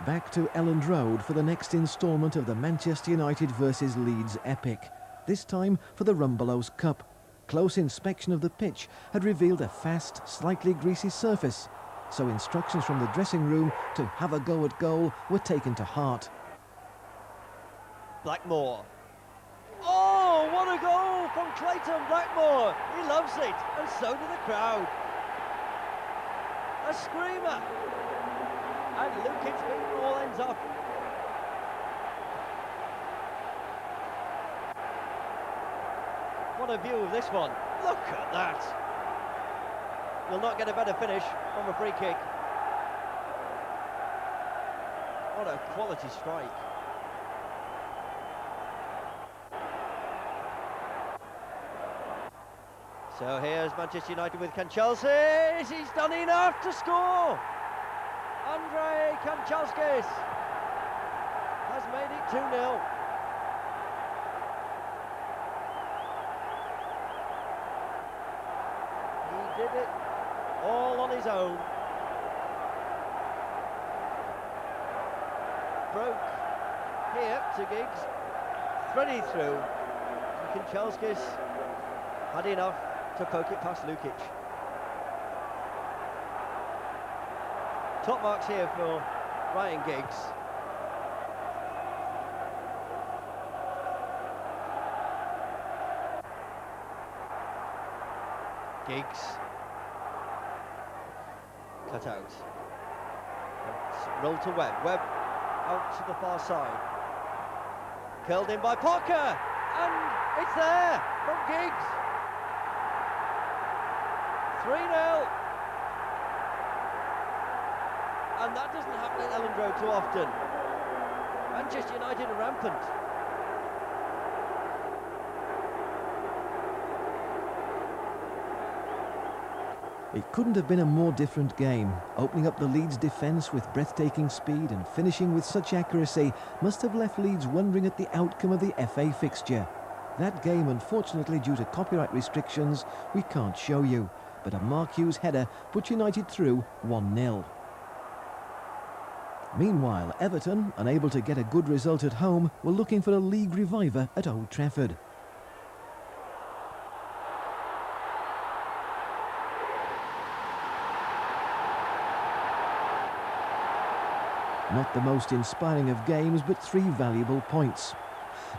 Back to Elland Road for the next instalment of the Manchester United versus Leeds epic, this time for the Rumbelows Cup. Close inspection of the pitch had revealed a fast, slightly greasy surface, so instructions from the dressing room to have a go at goal were taken to heart. Blackmore. Oh, what a goal from Clayton Blackmore. He loves it, and so do the crowd. A screamer. And Lukic's finger all ends up. What a view of this one. Look at that. You'll not get a better finish from a free kick. What a quality strike. So here's Manchester United with Kanchelskis. He's done enough to score. Andrei Kanchelskis has made it 2-0. He did it all on his own. Broke here to Giggs. Threaded through. And Kanchelskis had enough to poke it past Lukic. Top marks here for Ryan Giggs. Giggs. Cut out. It's rolled to Webb. Webb out to the far side. Curled in by Parker. And it's there from Giggs. 3-0. and that doesn't happen at Elland Road too often. Manchester United are rampant. It couldn't have been a more different game. Opening up the Leeds defence with breathtaking speed and finishing with such accuracy must have left Leeds wondering at the outcome of the FA fixture. That game, unfortunately, due to copyright restrictions, we can't show you. But a Mark Hughes header put United through 1-0. Meanwhile, Everton, unable to get a good result at home, were looking for a league reviver at Old Trafford. Not the most inspiring of games, but 3 valuable points.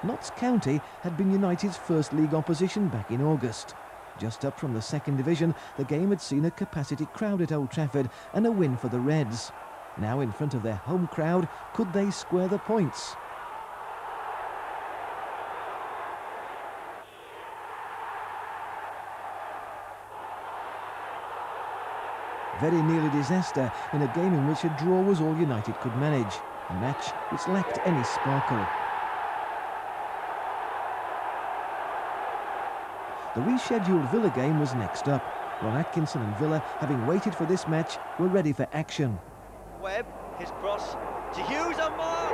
Notts County had been United's first league opposition back in August. Just up from the second division, the game had seen a capacity crowd at Old Trafford and a win for the Reds. Now in front of their home crowd, could they square the points? Very nearly disaster in a game in which a draw was all United could manage. A match which lacked any sparkle. The rescheduled Villa game was next up. Ron Atkinson and Villa, having waited for this match, were ready for action. Webb, his cross to Hughes, and Mark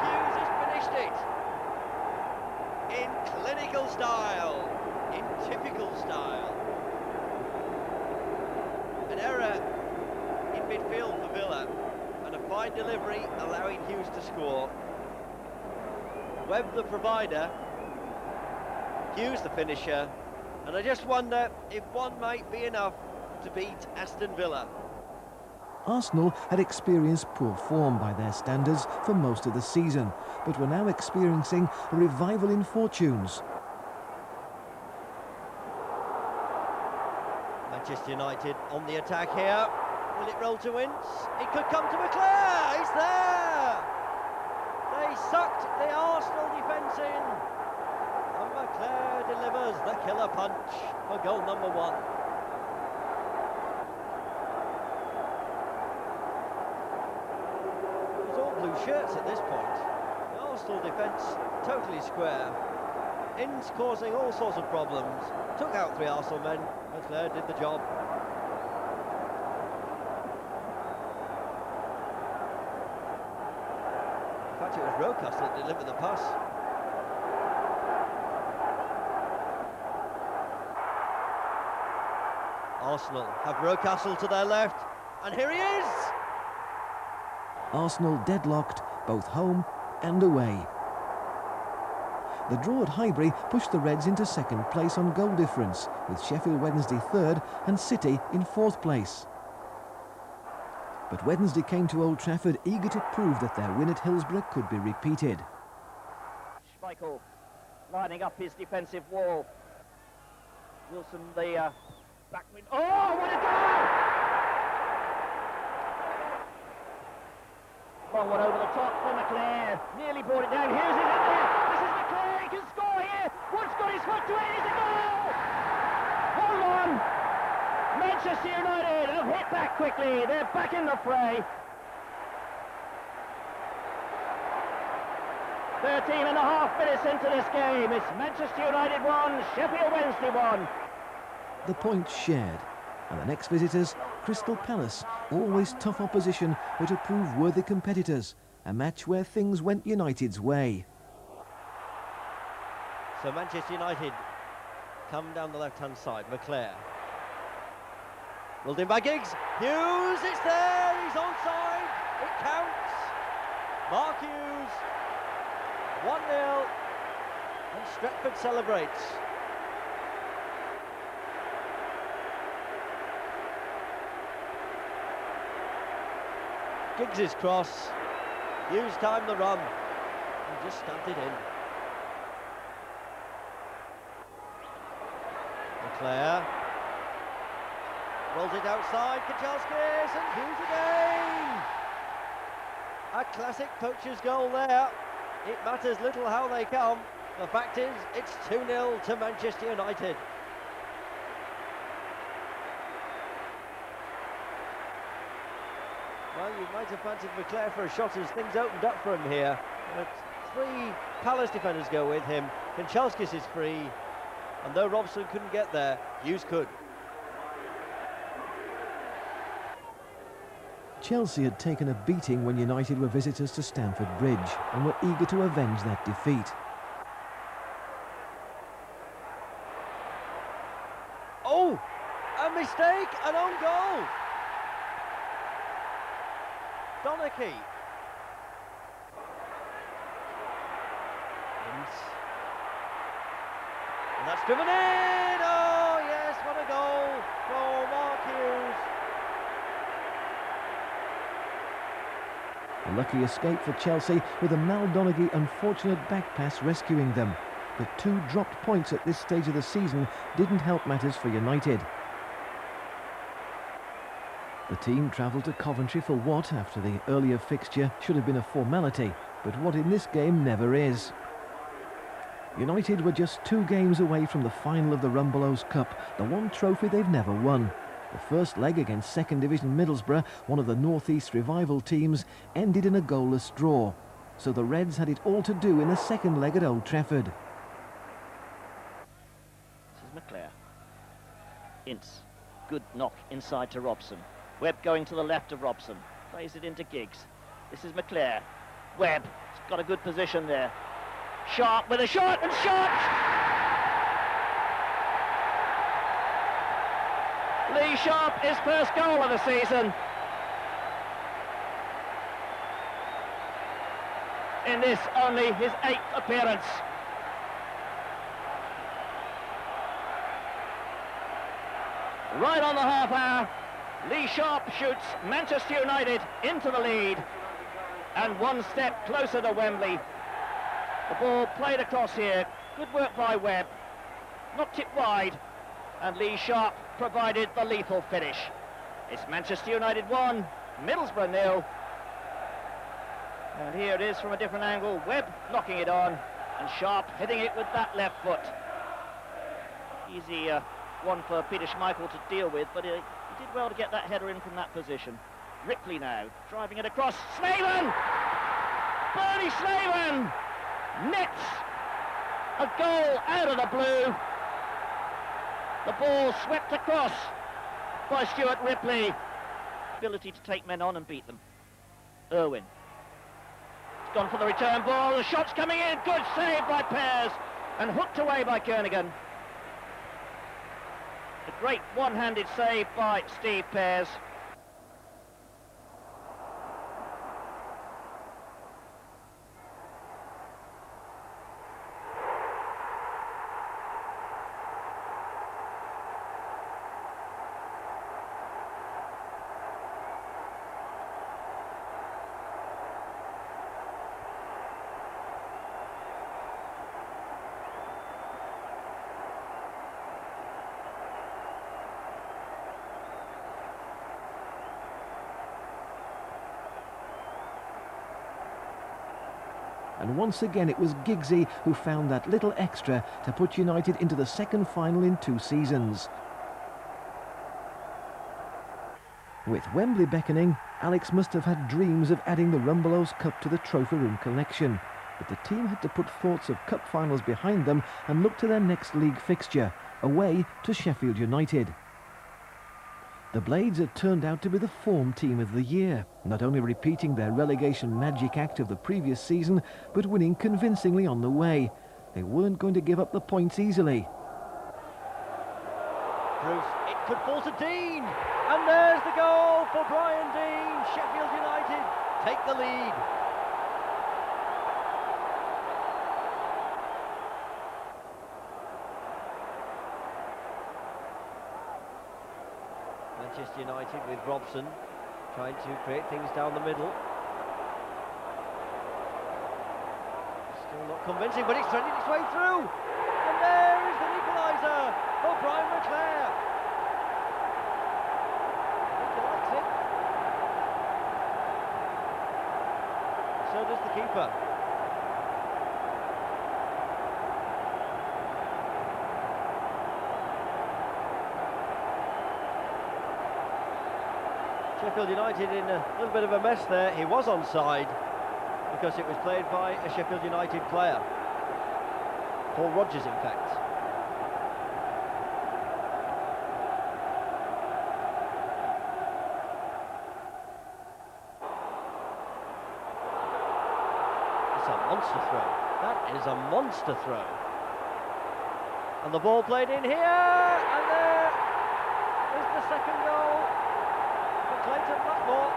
Hughes has finished it. In clinical style, in typical style. An error in midfield for Villa, and a fine delivery allowing Hughes to score. Webb the provider, Hughes the finisher, and I just wonder if one might be enough to beat Aston Villa. Arsenal had experienced poor form by their standards for most of the season, but were now experiencing a revival in fortunes. Manchester United on the attack here. Will it roll to Ince? It could come to McClair. He's there. They sucked the Arsenal defence in. And McClair delivers the killer punch for goal number 1. It's all blue shirts at this point. The Arsenal defence totally square. Ince causing all sorts of problems. Took out 3 Arsenal men. McClair did the job. In fact, it was Rocastle that delivered the pass. Arsenal have Rocastle to their left, and here he is! Arsenal deadlocked, both home and away. The draw at Highbury pushed the Reds into second place on goal difference, with Sheffield Wednesday third and City in fourth place. But Wednesday came to Old Trafford eager to prove that their win at Hillsborough could be repeated. Schmeichel lining up his defensive wall. Wilson, the back win. Oh, what a goal! Long one over the top for McClair. Nearly brought it down. Here's it in there. This is McClair. He can score here. Wood's got his foot to it. It's a goal! 1-1. Manchester United have hit back quickly. They're back in the fray. 13 and a half minutes into this game. It's Manchester United 1, Sheffield Wednesday 1. The points shared, and the next visitors, Crystal Palace, always tough opposition, were to prove worthy competitors, a match where things went United's way. So Manchester United come down the left-hand side. McClair. Rolled in by Giggs. Hughes, it's there, he's onside. It counts. Mark Hughes. 1-0. And Stretford celebrates. Giggs' cross. Hughes timed the run and just stamped it in. McClair rolls it outside. Kanchelskis and Hughes again. A classic poacher's goal there. It matters little how they come. The fact is, it's 2-0 to Manchester United. Well, you might have fancied McClare for a shot as things opened up for him here. But 3 Palace defenders go with him. Kanchelskis is free. And though Robson couldn't get there, Hughes could. Chelsea had taken a beating when United were visitors to Stamford Bridge and were eager to avenge that defeat. Oh! A mistake! An own goal! Donachie. And that's driven in! Oh yes, what a goal for Mark Hughes. A lucky escape for Chelsea with a Mal Donaghy unfortunate back pass rescuing them. But 2 dropped points at this stage of the season didn't help matters for United. The team travelled to Coventry for what, after the earlier fixture, should have been a formality, but what in this game never is. United were just 2 games away from the final of the Rumbelows Cup, the one trophy they've never won. The first leg against 2nd Division Middlesbrough, one of the North East revival teams, ended in a goalless draw. So the Reds had it all to do in the second leg at Old Trafford. This is McClare. Ince. Good knock inside to Robson. Webb going to the left of Robson. Plays it into Giggs. This is McClare. Webb. He's got a good position there. Sharp with a shot and shot! Lee Sharp, his first goal of the season. In this, only his 8th appearance. Right on the half hour, Lee Sharp shoots Manchester United into the lead. And 1 step closer to Wembley. The ball played across here. Good work by Webb. Not tipped wide. And Lee Sharp provided the lethal finish. It's Manchester United 1, Middlesbrough 0. And here it is from a different angle. Webb knocking it on. And Sharp hitting it with that left foot. Easy one for Peter Schmeichel to deal with, but he did well to get that header in from that position. Ripley now, driving it across. Slaven! Bernie Slaven! Nets a goal out of the blue. The ball swept across by Stuart Ripley. Ability to take men on and beat them. Irwin. It's gone for the return ball. The shot's coming in. Good save by Pears. And hooked away by Kernaghan. A great one-handed save by Steve Pears. And once again it was Giggsy who found that little extra to put United into the second final in 2 seasons. With Wembley beckoning, Alex must have had dreams of adding the Rumbelows Cup to the trophy room collection. But the team had to put thoughts of cup finals behind them and look to their next league fixture, away to Sheffield United. The Blades had turned out to be the form team of the year, not only repeating their relegation magic act of the previous season, but winning convincingly on the way. They weren't going to give up the points easily. Bruce, it could fall to Dean, and there's the goal for Brian Dean. Sheffield United take the lead. Manchester United with Robson trying to create things down the middle. Still not convincing, but it's threading its way through. And there is the equaliser for Brian McClare. I think he likes it. So does the keeper. Sheffield United in a little bit of a mess there. He was onside because it was played by a Sheffield United player. Paul Rodgers, in fact. It's a monster throw. That is a monster throw. And the ball played in here, and there is the second goal for Clayton Blackmore.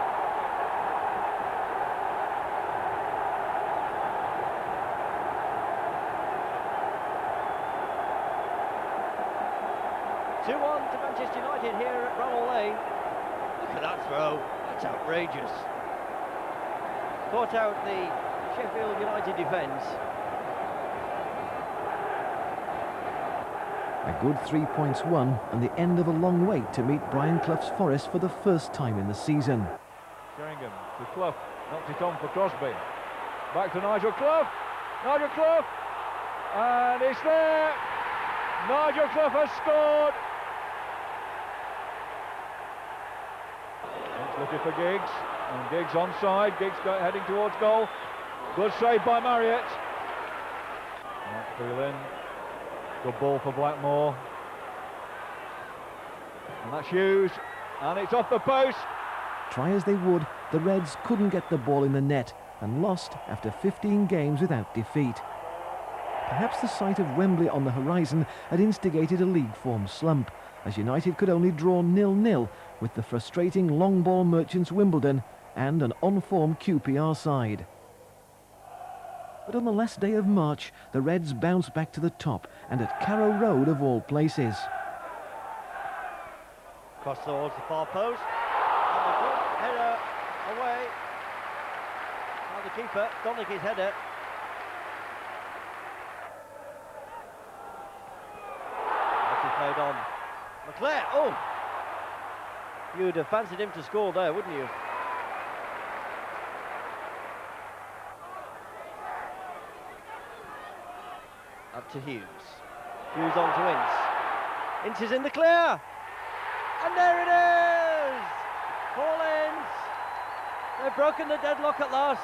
(2-1) to Manchester United here at Bramall Lane. Look at that throw, that's outrageous. Caught out the Sheffield United defence. A good 3 points won and the end of a long wait to meet Brian Clough's Forest for the first time in the season. Sheringham to Clough, knocked it on for Crosby. Back to Nigel Clough. Nigel Clough, and it's there. Nigel Clough has scored. It's looking for Giggs, and Giggs onside. Giggs heading towards goal. Good save by Marriott. Mark Phelan. Good ball for Blackmore. And that's Hughes, and it's off the post. Try as they would, the Reds couldn't get the ball in the net and lost after 15 games without defeat. Perhaps the sight of Wembley on the horizon had instigated a league form slump, as United could only draw 0-0 with the frustrating long ball merchants Wimbledon and an on-form QPR side. But on the last day of March, the Reds bounced back to the top, and at Carrow Road of all places. Cross towards the far post. And the good header away. Now the keeper, Donaghy's header. That's played on. McClair, oh! You'd have fancied him to score there, wouldn't you? Up to Hughes. Hughes on to Ince. Ince is in the clear. And there it is! Paul Ince. They've broken the deadlock at last.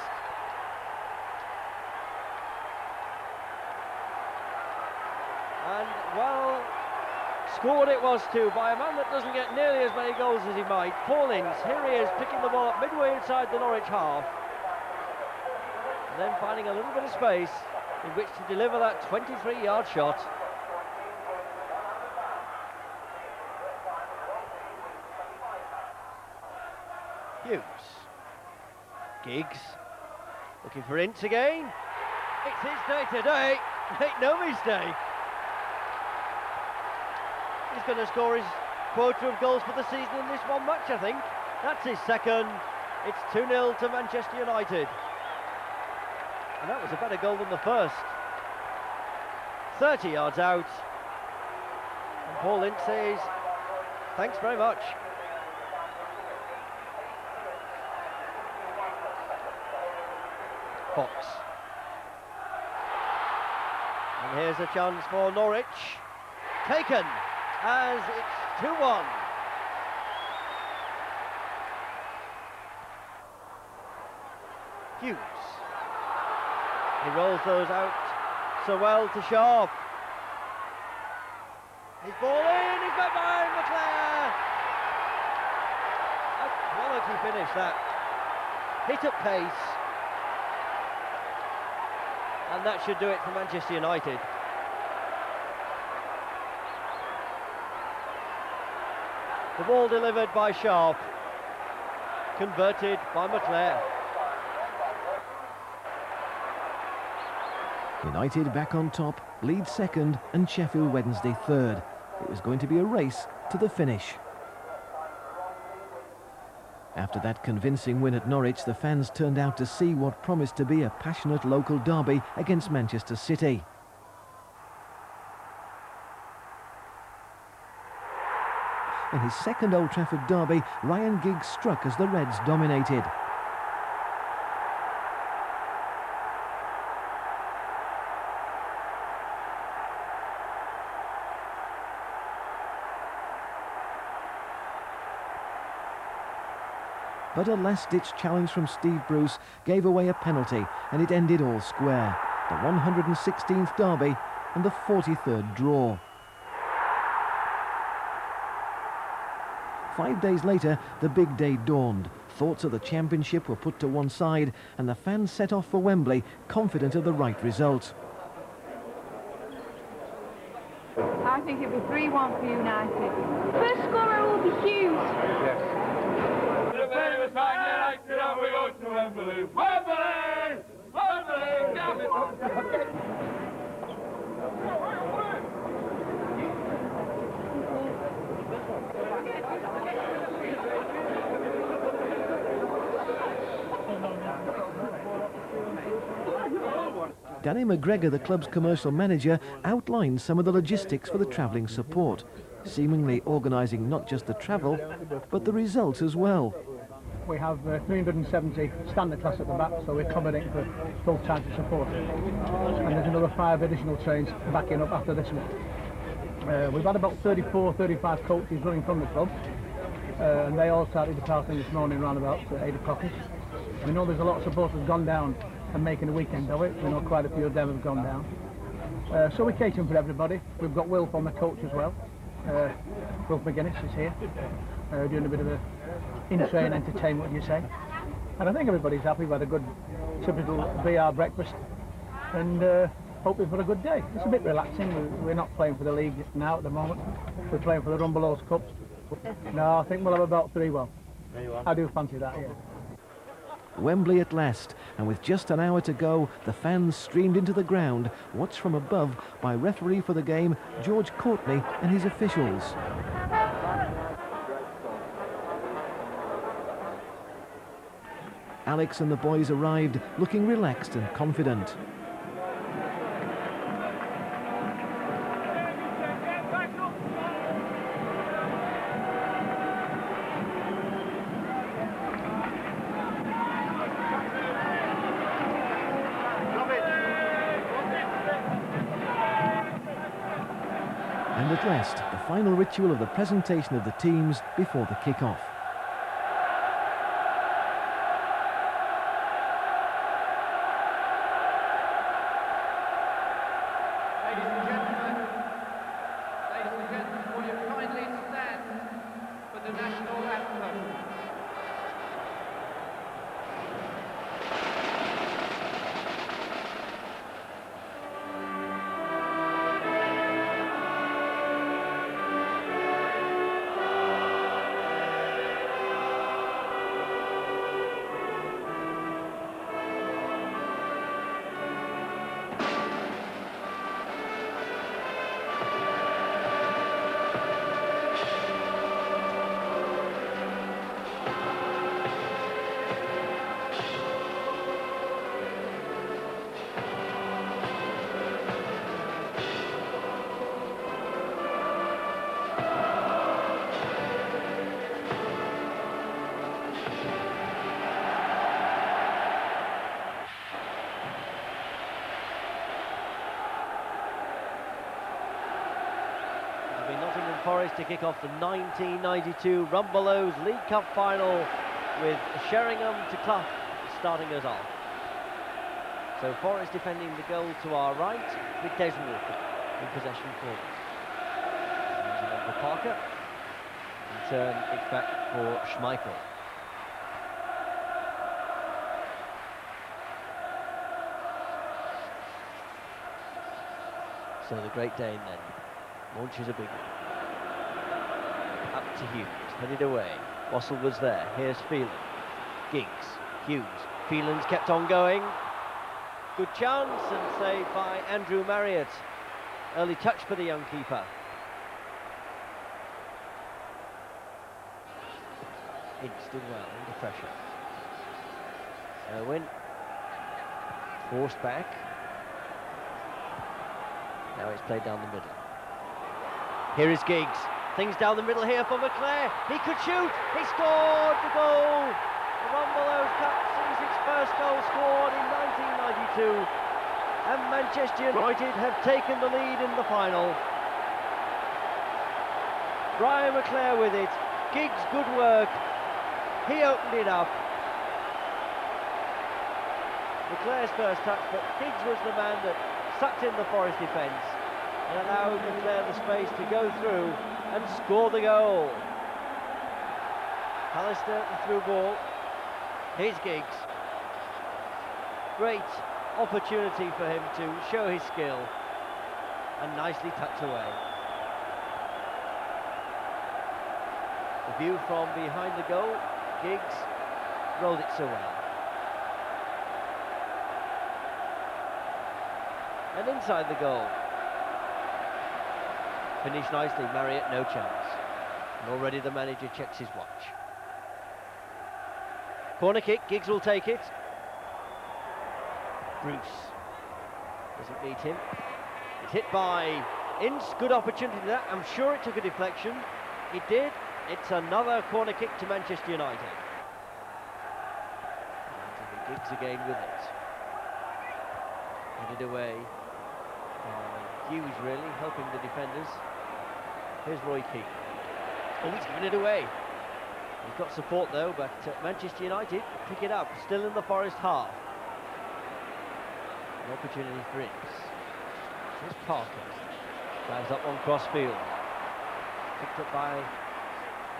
And, well, scored it was too by a man that doesn't get nearly as many goals as he might. Paul Ince. Here he is picking the ball up midway inside the Norwich half. And then finding a little bit of space in which to deliver that 23-yard shot. Hughes. Giggs. Looking for Ince again. It's his day today. Make no mistake. He's going to score his quota of goals for the season in this one match, I think. That's his second. It's 2-0 to Manchester United. And that was a better goal than the first. 30 yards out. And Paul Ince says, thanks very much. Fox. And here's a chance for Norwich. Taken as it's 2-1. Hughes. He rolls those out so well to Sharp. His ball in, he's got by McClair. A quality finish that. Hit at pace. And that should do it for Manchester United. The ball delivered by Sharp. Converted by McClair. United back on top, Leeds second and Sheffield Wednesday third. It was going to be a race to the finish. After that convincing win at Norwich, the fans turned out to see what promised to be a passionate local derby against Manchester City. In his second Old Trafford derby, Ryan Giggs struck as the Reds dominated. but a last-ditch challenge from Steve Bruce gave away a penalty, and it ended all square. The 116th derby and the 43rd draw. 5 days later, the big day dawned. Thoughts of the championship were put to one side, and the fans set off for Wembley, confident of the right result. I think it'll be 3-1 for United. First scorer will be Hughes. Yes. Danny McGregor, the club's commercial manager, outlined some of the logistics for the travelling support, seemingly organising not just the travel, but the result as well. We have 370 standard class at the back, so we're accommodating for full time support. And there's another 5 additional trains backing up after this one. We've had about 34, 35 coaches running from the club, and they all started departing this morning around about 8 o'clock. We know there's a lot of supporters gone down and making a weekend of it. We know quite a few of them have gone down. So we're catering for everybody. We've got Wilf on the coach as well. Wilf McGuinness is here, doing a bit of a in-train entertainment, would you say. And I think everybody's happy. We've had a good typical BR breakfast, and hoping for a good day. It's a bit relaxing. We're not playing for the league now at the moment. We're playing for the Rumbelows Cup. No, I think we'll have about 3-1. I do fancy that, yeah. Wembley at last, and with just an hour to go, the fans streamed into the ground, watched from above by referee for the game, George Courtney, and his officials. Alex and the boys arrived looking relaxed and confident. And at last, the final ritual of the presentation of the teams before the kick-off. Ladies and gentlemen, will you kindly stand for the national anthem? Nottingham Forest to kick off the 1992 Rumbelows League Cup final, with Sheringham to Clough starting us off. So Forest defending the goal to our right, with Des Walker in possession for us. For Parker. In turn, it's back for Schmeichel. So the Great Dane then launches a big one. Up to Hughes, headed away. Wassell was there. Here's Phelan. Giggs, Hughes. Phelan's kept on going. Good chance, and saved by Andrew Marriott. Early touch for the young keeper. Ince did well, under pressure. Irwin. Forced back. Now it's played down the middle. Here is Giggs. Things down the middle here for McClare. He could shoot. He scored the goal. The Rumbelows Cup sees its first goal scored in 1992. And Manchester United have taken the lead in the final. Brian McClare with it. Giggs, good work. He opened it up. Leclerc's first touch, but Giggs was the man that sucked in the Forest defence and allowed Leclerc the space to go through and score the goal. Pallister, the through ball. Here's Giggs. Great opportunity for him to show his skill and nicely tucked away. The view from behind the goal, Giggs rolled it so well. And inside the goal. Finished nicely, Marriott, no chance. And already the manager checks his watch. Corner kick, Giggs will take it. Bruce doesn't meet him. It's hit by Ince, good opportunity there. I'm sure it took a deflection. It did. It's another corner kick to Manchester United. And Giggs again with it. Headed away. Hughes really helping the defenders. Here's Roy Keane. Oh, he's given it away. He's got support though, but Manchester United pick it up, still in the Forest half. An opportunity for Ince. Here's Parker. Drives up on cross field. Picked up by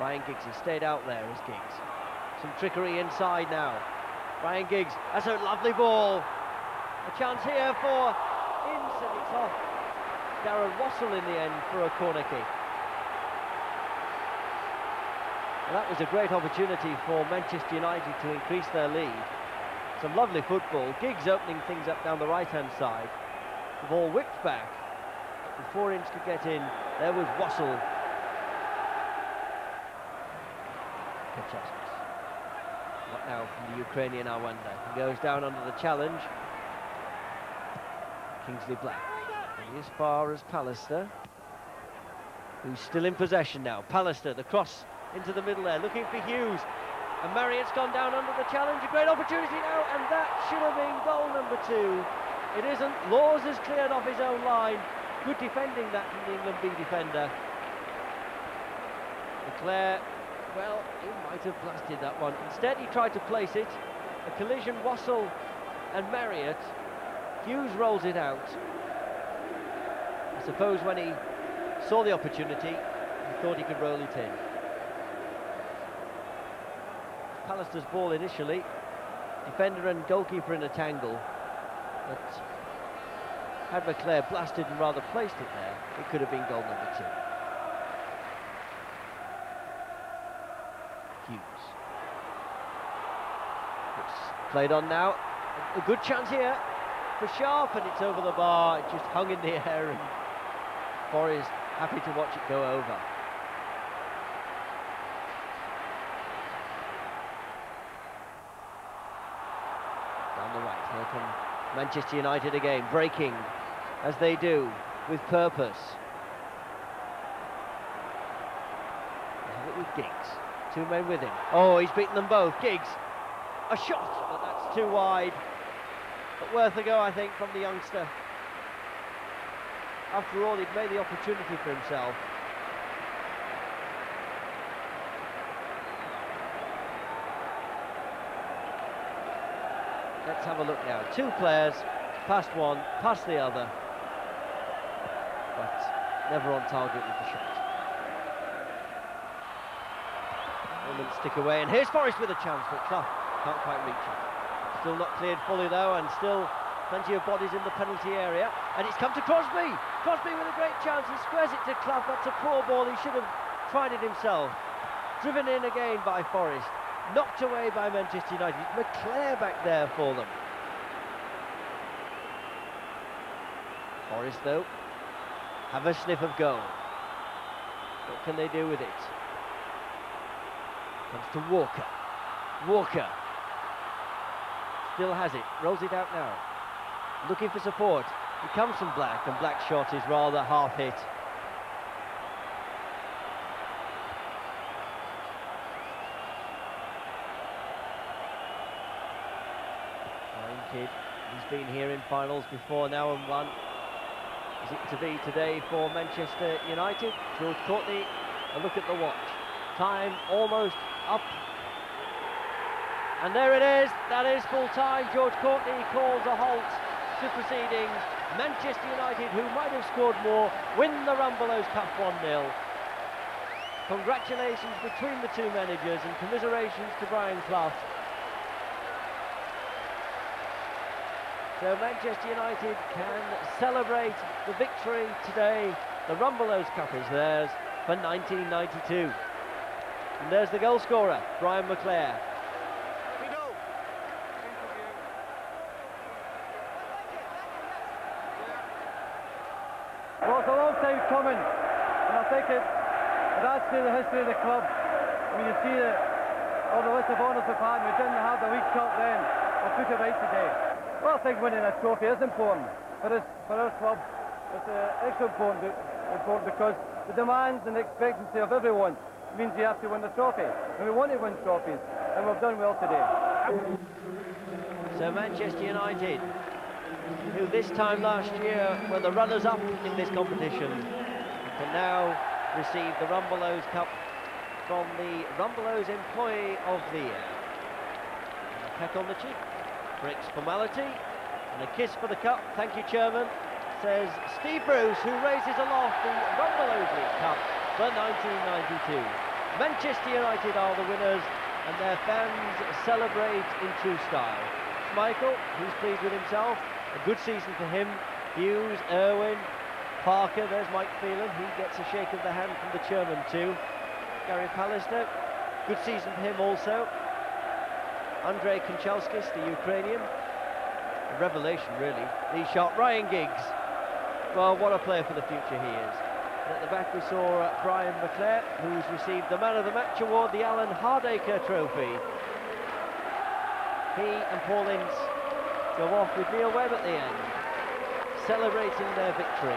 Ryan Giggs. He stayed out there as Giggs. Some trickery inside now. Ryan Giggs, that's a lovely ball. A chance here for Ince, and it's off. Darren Wassell in the end for a corner kick. Well, that was a great opportunity for Manchester United to increase their lead. Some lovely football. Giggs opening things up down the right-hand side. The ball whipped back. Before Ince could get in, there was Wassell. Kachaskis. What now from the Ukrainian, I wonder. He goes down under the challenge. Kingsley Black. And as far as Pallister, who's still in possession now. Pallister, the cross into the middle there, looking for Hughes. And Marriott's gone down under the challenge. A great opportunity now, and that should have been goal number 2. It isn't. Laws has cleared off his own line. Good defending that from the England B defender. Leclerc, well, he might have blasted that one. Instead, he tried to place it. A collision, Wassell and Marriott. Hughes rolls it out. I suppose when he saw the opportunity, he thought he could roll it in. Pallister's ball initially. Defender and goalkeeper in a tangle. But had Leclerc blasted and rather placed it there, it could have been goal number 2. Hughes. It's played on now. A good chance here for Sharp, and it's over the bar. It just hung in the air, and Forest happy to watch it go over. Down the right, here come Manchester United again, breaking as they do, with purpose. They have it with Giggs. 2 men with him. Oh, he's beaten them both. Giggs, a shot, but that's too wide. But worth a go, I think, from the youngster. After all, he'd made the opportunity for himself. Let's have a look now. 2 players, past one, past the other, but never on target with the shot. Moments stick away, and here's Forest with a chance, but Clough can't quite reach it. Still not cleared fully though, and still plenty of bodies in the penalty area. And it's come to Crosby. Crosby with a great chance. He squares it to Clough. That's a poor ball. He should have tried it himself. Driven in again by Forest. Knocked away by Manchester United. Leclerc back there for them. Forest, though, have a sniff of goal. What can they do with it? Comes to Walker. Walker still has it. Rolls it out now. Looking for support. It comes from Black, and Black's shot is rather half hit. Kidd, he's been here in finals before now and won. Is it to be today for Manchester United? George Courtney, a look at the watch. Time almost up And there it is, that is full time. George Courtney calls a halt to proceedings. Manchester United, who might have scored more, win the Rumbelows Cup 1-0. Congratulations between the two managers and commiserations to Brian Clough. So Manchester United can celebrate the victory today. The Rumbelows Cup is theirs for 1992. And there's the goal scorer, Brian McClair. Well, it's a long time coming, and I think it adds to the history of the club. I mean, you see that all the list of honours we've had, we didn't have the League Cup then. We'll put it right today. Well, I think winning a trophy is important for our club. It's extra important because the demands and the expectancy of everyone means you have to win the trophy. And we want to win trophies, and we've done well today. So Manchester United, who this time last year were the runners-up in this competition, can now receive the Rumbelows Cup from the Rumbelows Employee of the Year. A peck on the cheek breaks formality, and a kiss for the cup. Thank you, Chairman, says Steve Bruce, who raises aloft the Rumbelows League Cup for 1992. Manchester United are the winners, and their fans celebrate in true style. Michael, he's pleased with himself. A good season for him. Hughes, Irwin, Parker, there's Mike Phelan. He gets a shake of the hand from the chairman too. Gary Pallister, good season for him also. Andrei Kanchelskis, the Ukrainian. A revelation, really. The shot, Ryan Giggs. Well, what a player for the future he is. And at the back we saw Brian McClair, who's received the Man of the Match award, the Alan Hardacre Trophy. He and Paul Ince go off with Neil Webb at the end, celebrating their victory.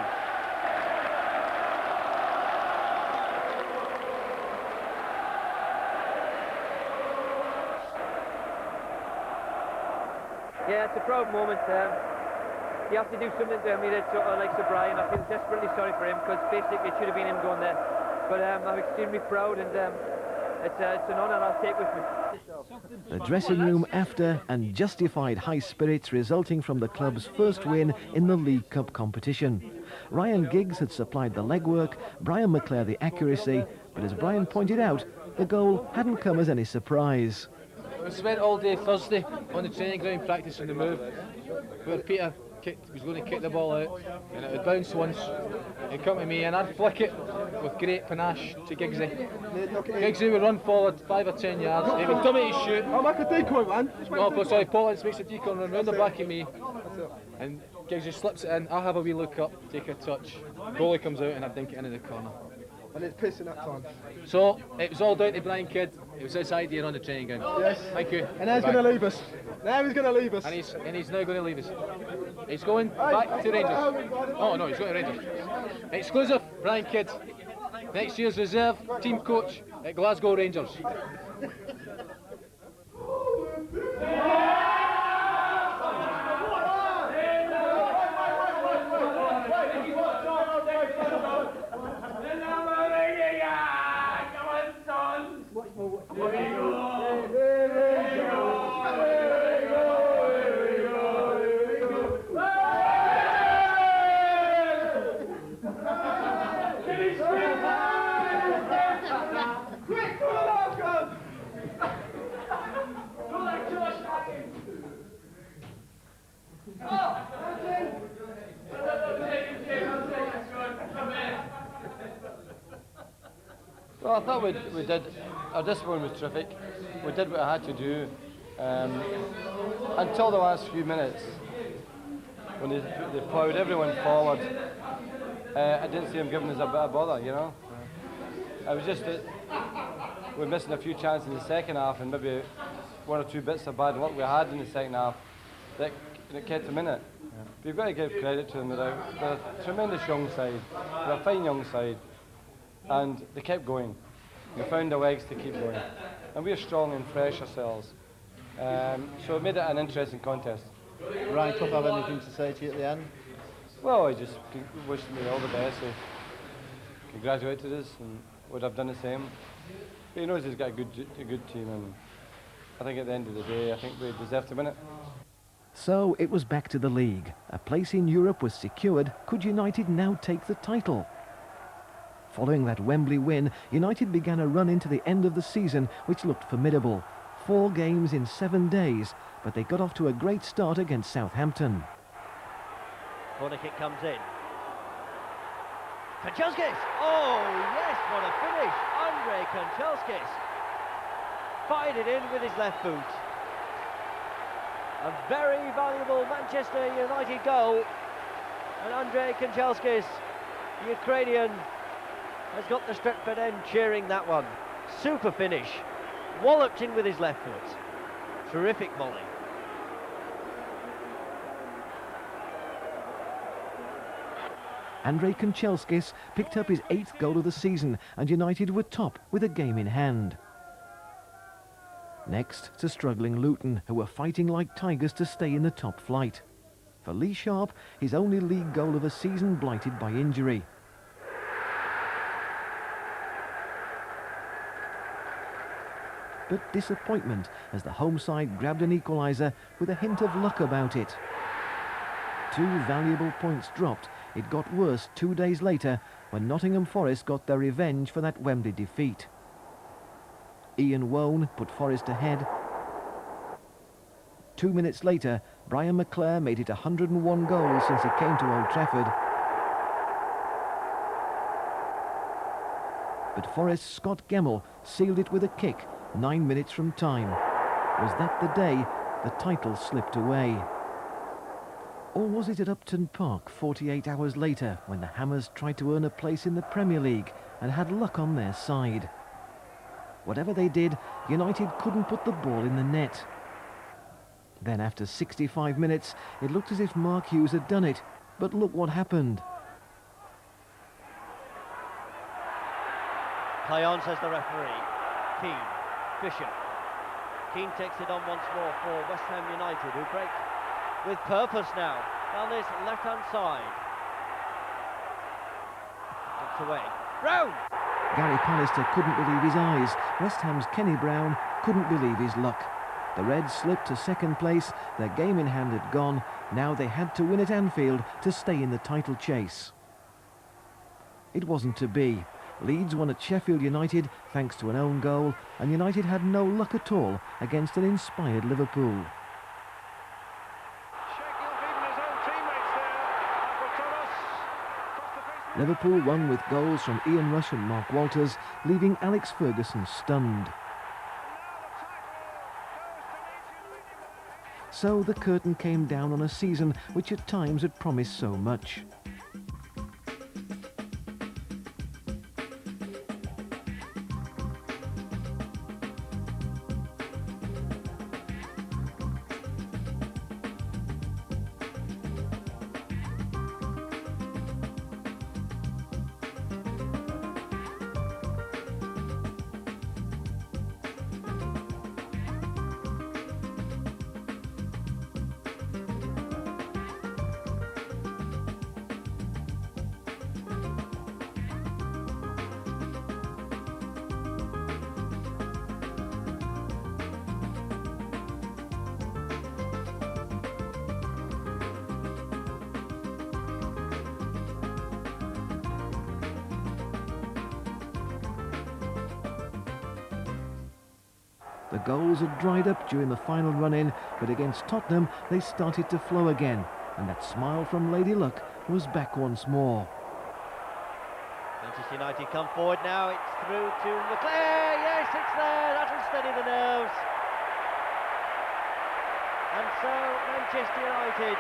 Yeah, it's a proud moment. You have to do something to emulate sort of like Sir Brian. I feel desperately sorry for him because basically it should have been him going there. But I'm extremely proud, and it's an honour I'll take with me. The dressing room after, and justified high spirits resulting from the club's first win in the League Cup competition. Ryan Giggs had supplied the legwork, Brian McClair the accuracy, but as Brian pointed out, the goal hadn't come as any surprise. We spent all day Thursday on the training ground practising the move, where Peter was going to kick the ball out, and it would bounce once, it'd come to me, and I'd flick it with great panache to Giggsy. Giggsy would run forward 5 or 10 yards, he would come at his shoot. I'll make a decoy, man. No, but sorry, Paul Ince makes a decoy and run round the back of me, and Giggsy slips it in, I have a wee look up, take a touch, goalie comes out and I dink it into the corner. And it's pissing that time. So, it was all down to Brian Kidd. It was his idea on the training ground. Yes. Thank you. And now he's going to leave us. Now he's going to leave us. And he's now going to leave us. He's going back to Rangers. Oh no, he's going to Rangers. Exclusive, Brian Kidd. Next year's reserve team coach at Glasgow Rangers. Well, I thought we did. Our discipline was terrific. We did what I had to do until the last few minutes when they ploughed everyone forward. I didn't see them giving us a bit of bother, you know. I was just that we're missing a few chances in the second half, and maybe 1 or 2 bits of bad luck we had in the second half that kept them in it. But you've got to give credit to them. They're a tremendous young side. They're a fine young side. And they kept going. We found the legs to keep going. And we're strong and fresh ourselves. So it made it an interesting contest. Ryan Clough have anything to say to you at the end? Well, he just wished me all the best. He congratulated us and would have done the same. But he knows he's got a good team, and I think at the end of the day, I think we deserve to win it. So it was back to the league. A place in Europe was secured. Could United now take the title? Following that Wembley win, United began a run into the end of the season which looked formidable. 4 games in 7 days, but they got off to a great start against Southampton. Corner kick comes in. Kanchelskis! Oh yes, what a finish! Andrei Kanchelskis fired it in with his left boot. A very valuable Manchester United goal, and Andrei Kanchelskis, the Ukrainian, has got the Stretford end cheering that one. Super finish, walloped in with his left foot. Terrific volley. Andrei Kanchelskis picked up his 8th goal of the season, and United were top with a game in hand. Next to struggling Luton, who were fighting like tigers to stay in the top flight. For Lee Sharp, his only league goal of a season blighted by injury. But disappointment as the home side grabbed an equaliser with a hint of luck about it. 2 valuable points dropped. It got worse 2 days later when Nottingham Forest got their revenge for that Wembley defeat. Ian Wone put Forest ahead. 2 minutes later, Brian McClair made it 101 goals since he came to Old Trafford. But Forest's Scott Gemmell sealed it with a kick 9 minutes from time. Was that the day the title slipped away? Or was it at Upton Park 48 hours later when the Hammers tried to earn a place in the Premier League and had luck on their side? Whatever they did, United couldn't put the ball in the net. Then after 65 minutes, it looked as if Mark Hughes had done it, but look what happened. Play on, says the referee. Keane, Bishop. Keane takes it on once more for West Ham United, who break with purpose now down this left-hand side. It's away. Brown! Gary Pallister couldn't believe his eyes. West Ham's Kenny Brown couldn't believe his luck. The Reds slipped to second place. Their game in hand had gone. Now they had to win at Anfield to stay in the title chase. It wasn't to be. Leeds won at Sheffield United thanks to an own goal, and United had no luck at all against an inspired Liverpool. Liverpool won with goals from Ian Rush and Mark Walters, leaving Alex Ferguson stunned. So the curtain came down on a season which at times had promised so much. The goals had dried up during the final run-in, but against Tottenham they started to flow again, and that smile from Lady Luck was back once more. Manchester United come forward now, it's through to McClair, yes it's there, that will steady the nerves. And so Manchester United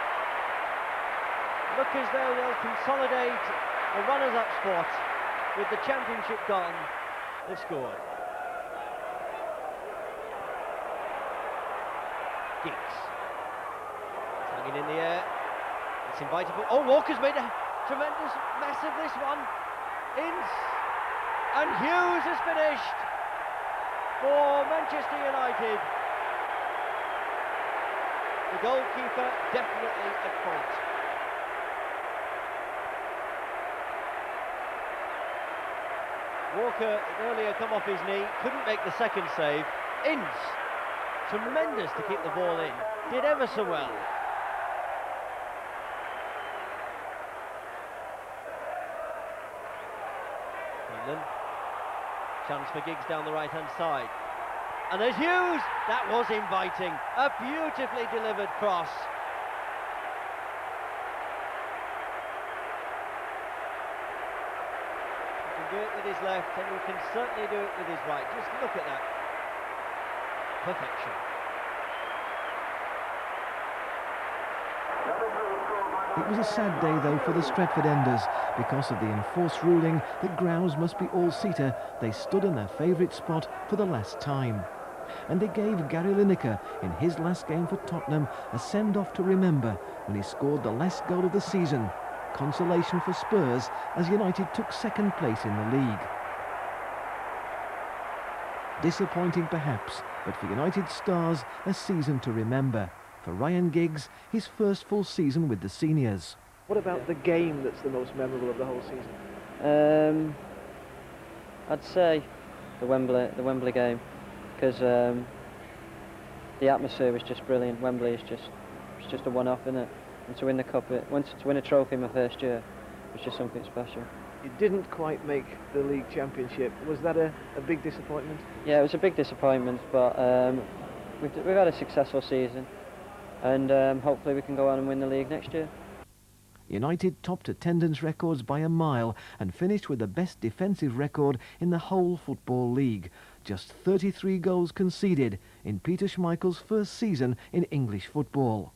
look as though they'll consolidate the runners-up spot with the championship gone. They've scored. Giggs. It's hanging in the air. It's invited. Oh, Walker's made a tremendous mess of this one. Ince. And Hughes has finished for Manchester United. The goalkeeper definitely at fault. Walker earlier come off his knee, couldn't make the second save. Ince tremendous to keep the ball in. Did ever so well. England. Chance for Giggs down the right-hand side. And there's Hughes! That was inviting. A beautifully delivered cross. He can do it with his left, and he can certainly do it with his right. Just look at that. Perfection. It was a sad day, though, for the Stretford Enders. Because of the enforced ruling that grounds must be all-seater, they stood in their favourite spot for the last time. And they gave Gary Lineker, in his last game for Tottenham, a send-off to remember when he scored the last goal of the season. Consolation for Spurs as United took second place in the league. Disappointing perhaps, but for United stars, a season to remember. For Ryan Giggs, his first full season with the seniors. What about the game that's the most memorable of the whole season? I'd say the Wembley game, because the atmosphere was just brilliant. Wembley is just a one-off, isn't it? And to win the cup, to win a trophy in my first year was just something special. You didn't quite make the league championship. Was that a big disappointment? Yeah, it was a big disappointment, but we've had a successful season, and hopefully we can go on and win the league next year. United topped attendance records by a mile and finished with the best defensive record in the whole Football League. Just 33 goals conceded in Peter Schmeichel's first season in English football.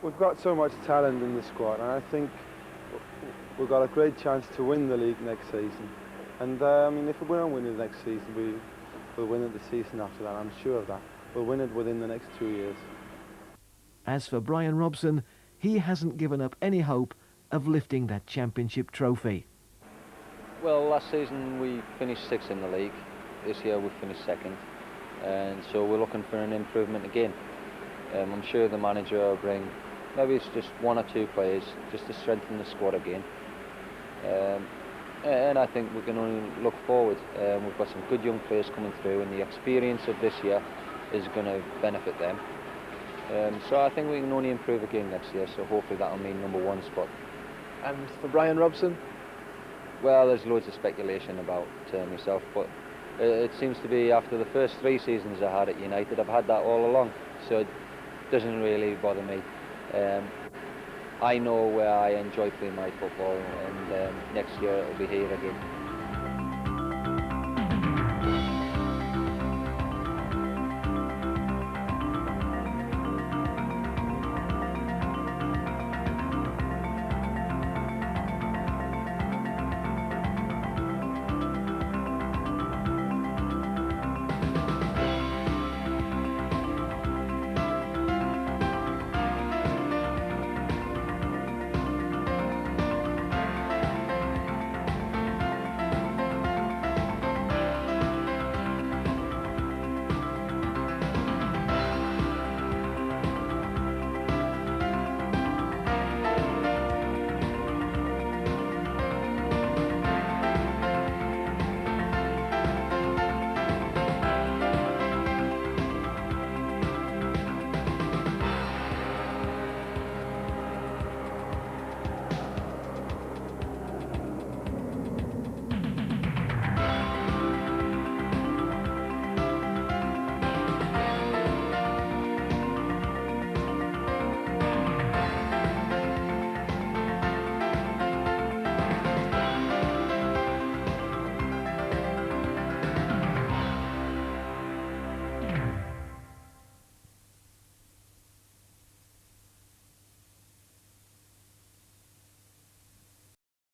We've got so much talent in the squad, and I think we've got a great chance to win the league next season. And I mean, if we don't win it next season, we'll win it the season after that, I'm sure of that. We'll win it within the next 2 years. As for Brian Robson, he hasn't given up any hope of lifting that championship trophy. Well, last season we finished 6th in the league. This year we finished 2nd, and so we're looking for an improvement again. I'm sure the manager will bring, maybe it's just 1 or 2 players just to strengthen the squad again. And I think we can only look forward. We've got some good young players coming through, and the experience of this year is going to benefit them. So I think we can only improve again next year, so hopefully that'll mean #1 spot. And for Brian Robson? Well, there's loads of speculation about myself, but it seems to be after the first 3 seasons I had at United, I've had that all along, so it doesn't really bother me. I know where I enjoy playing my football, and next year it'll be here again.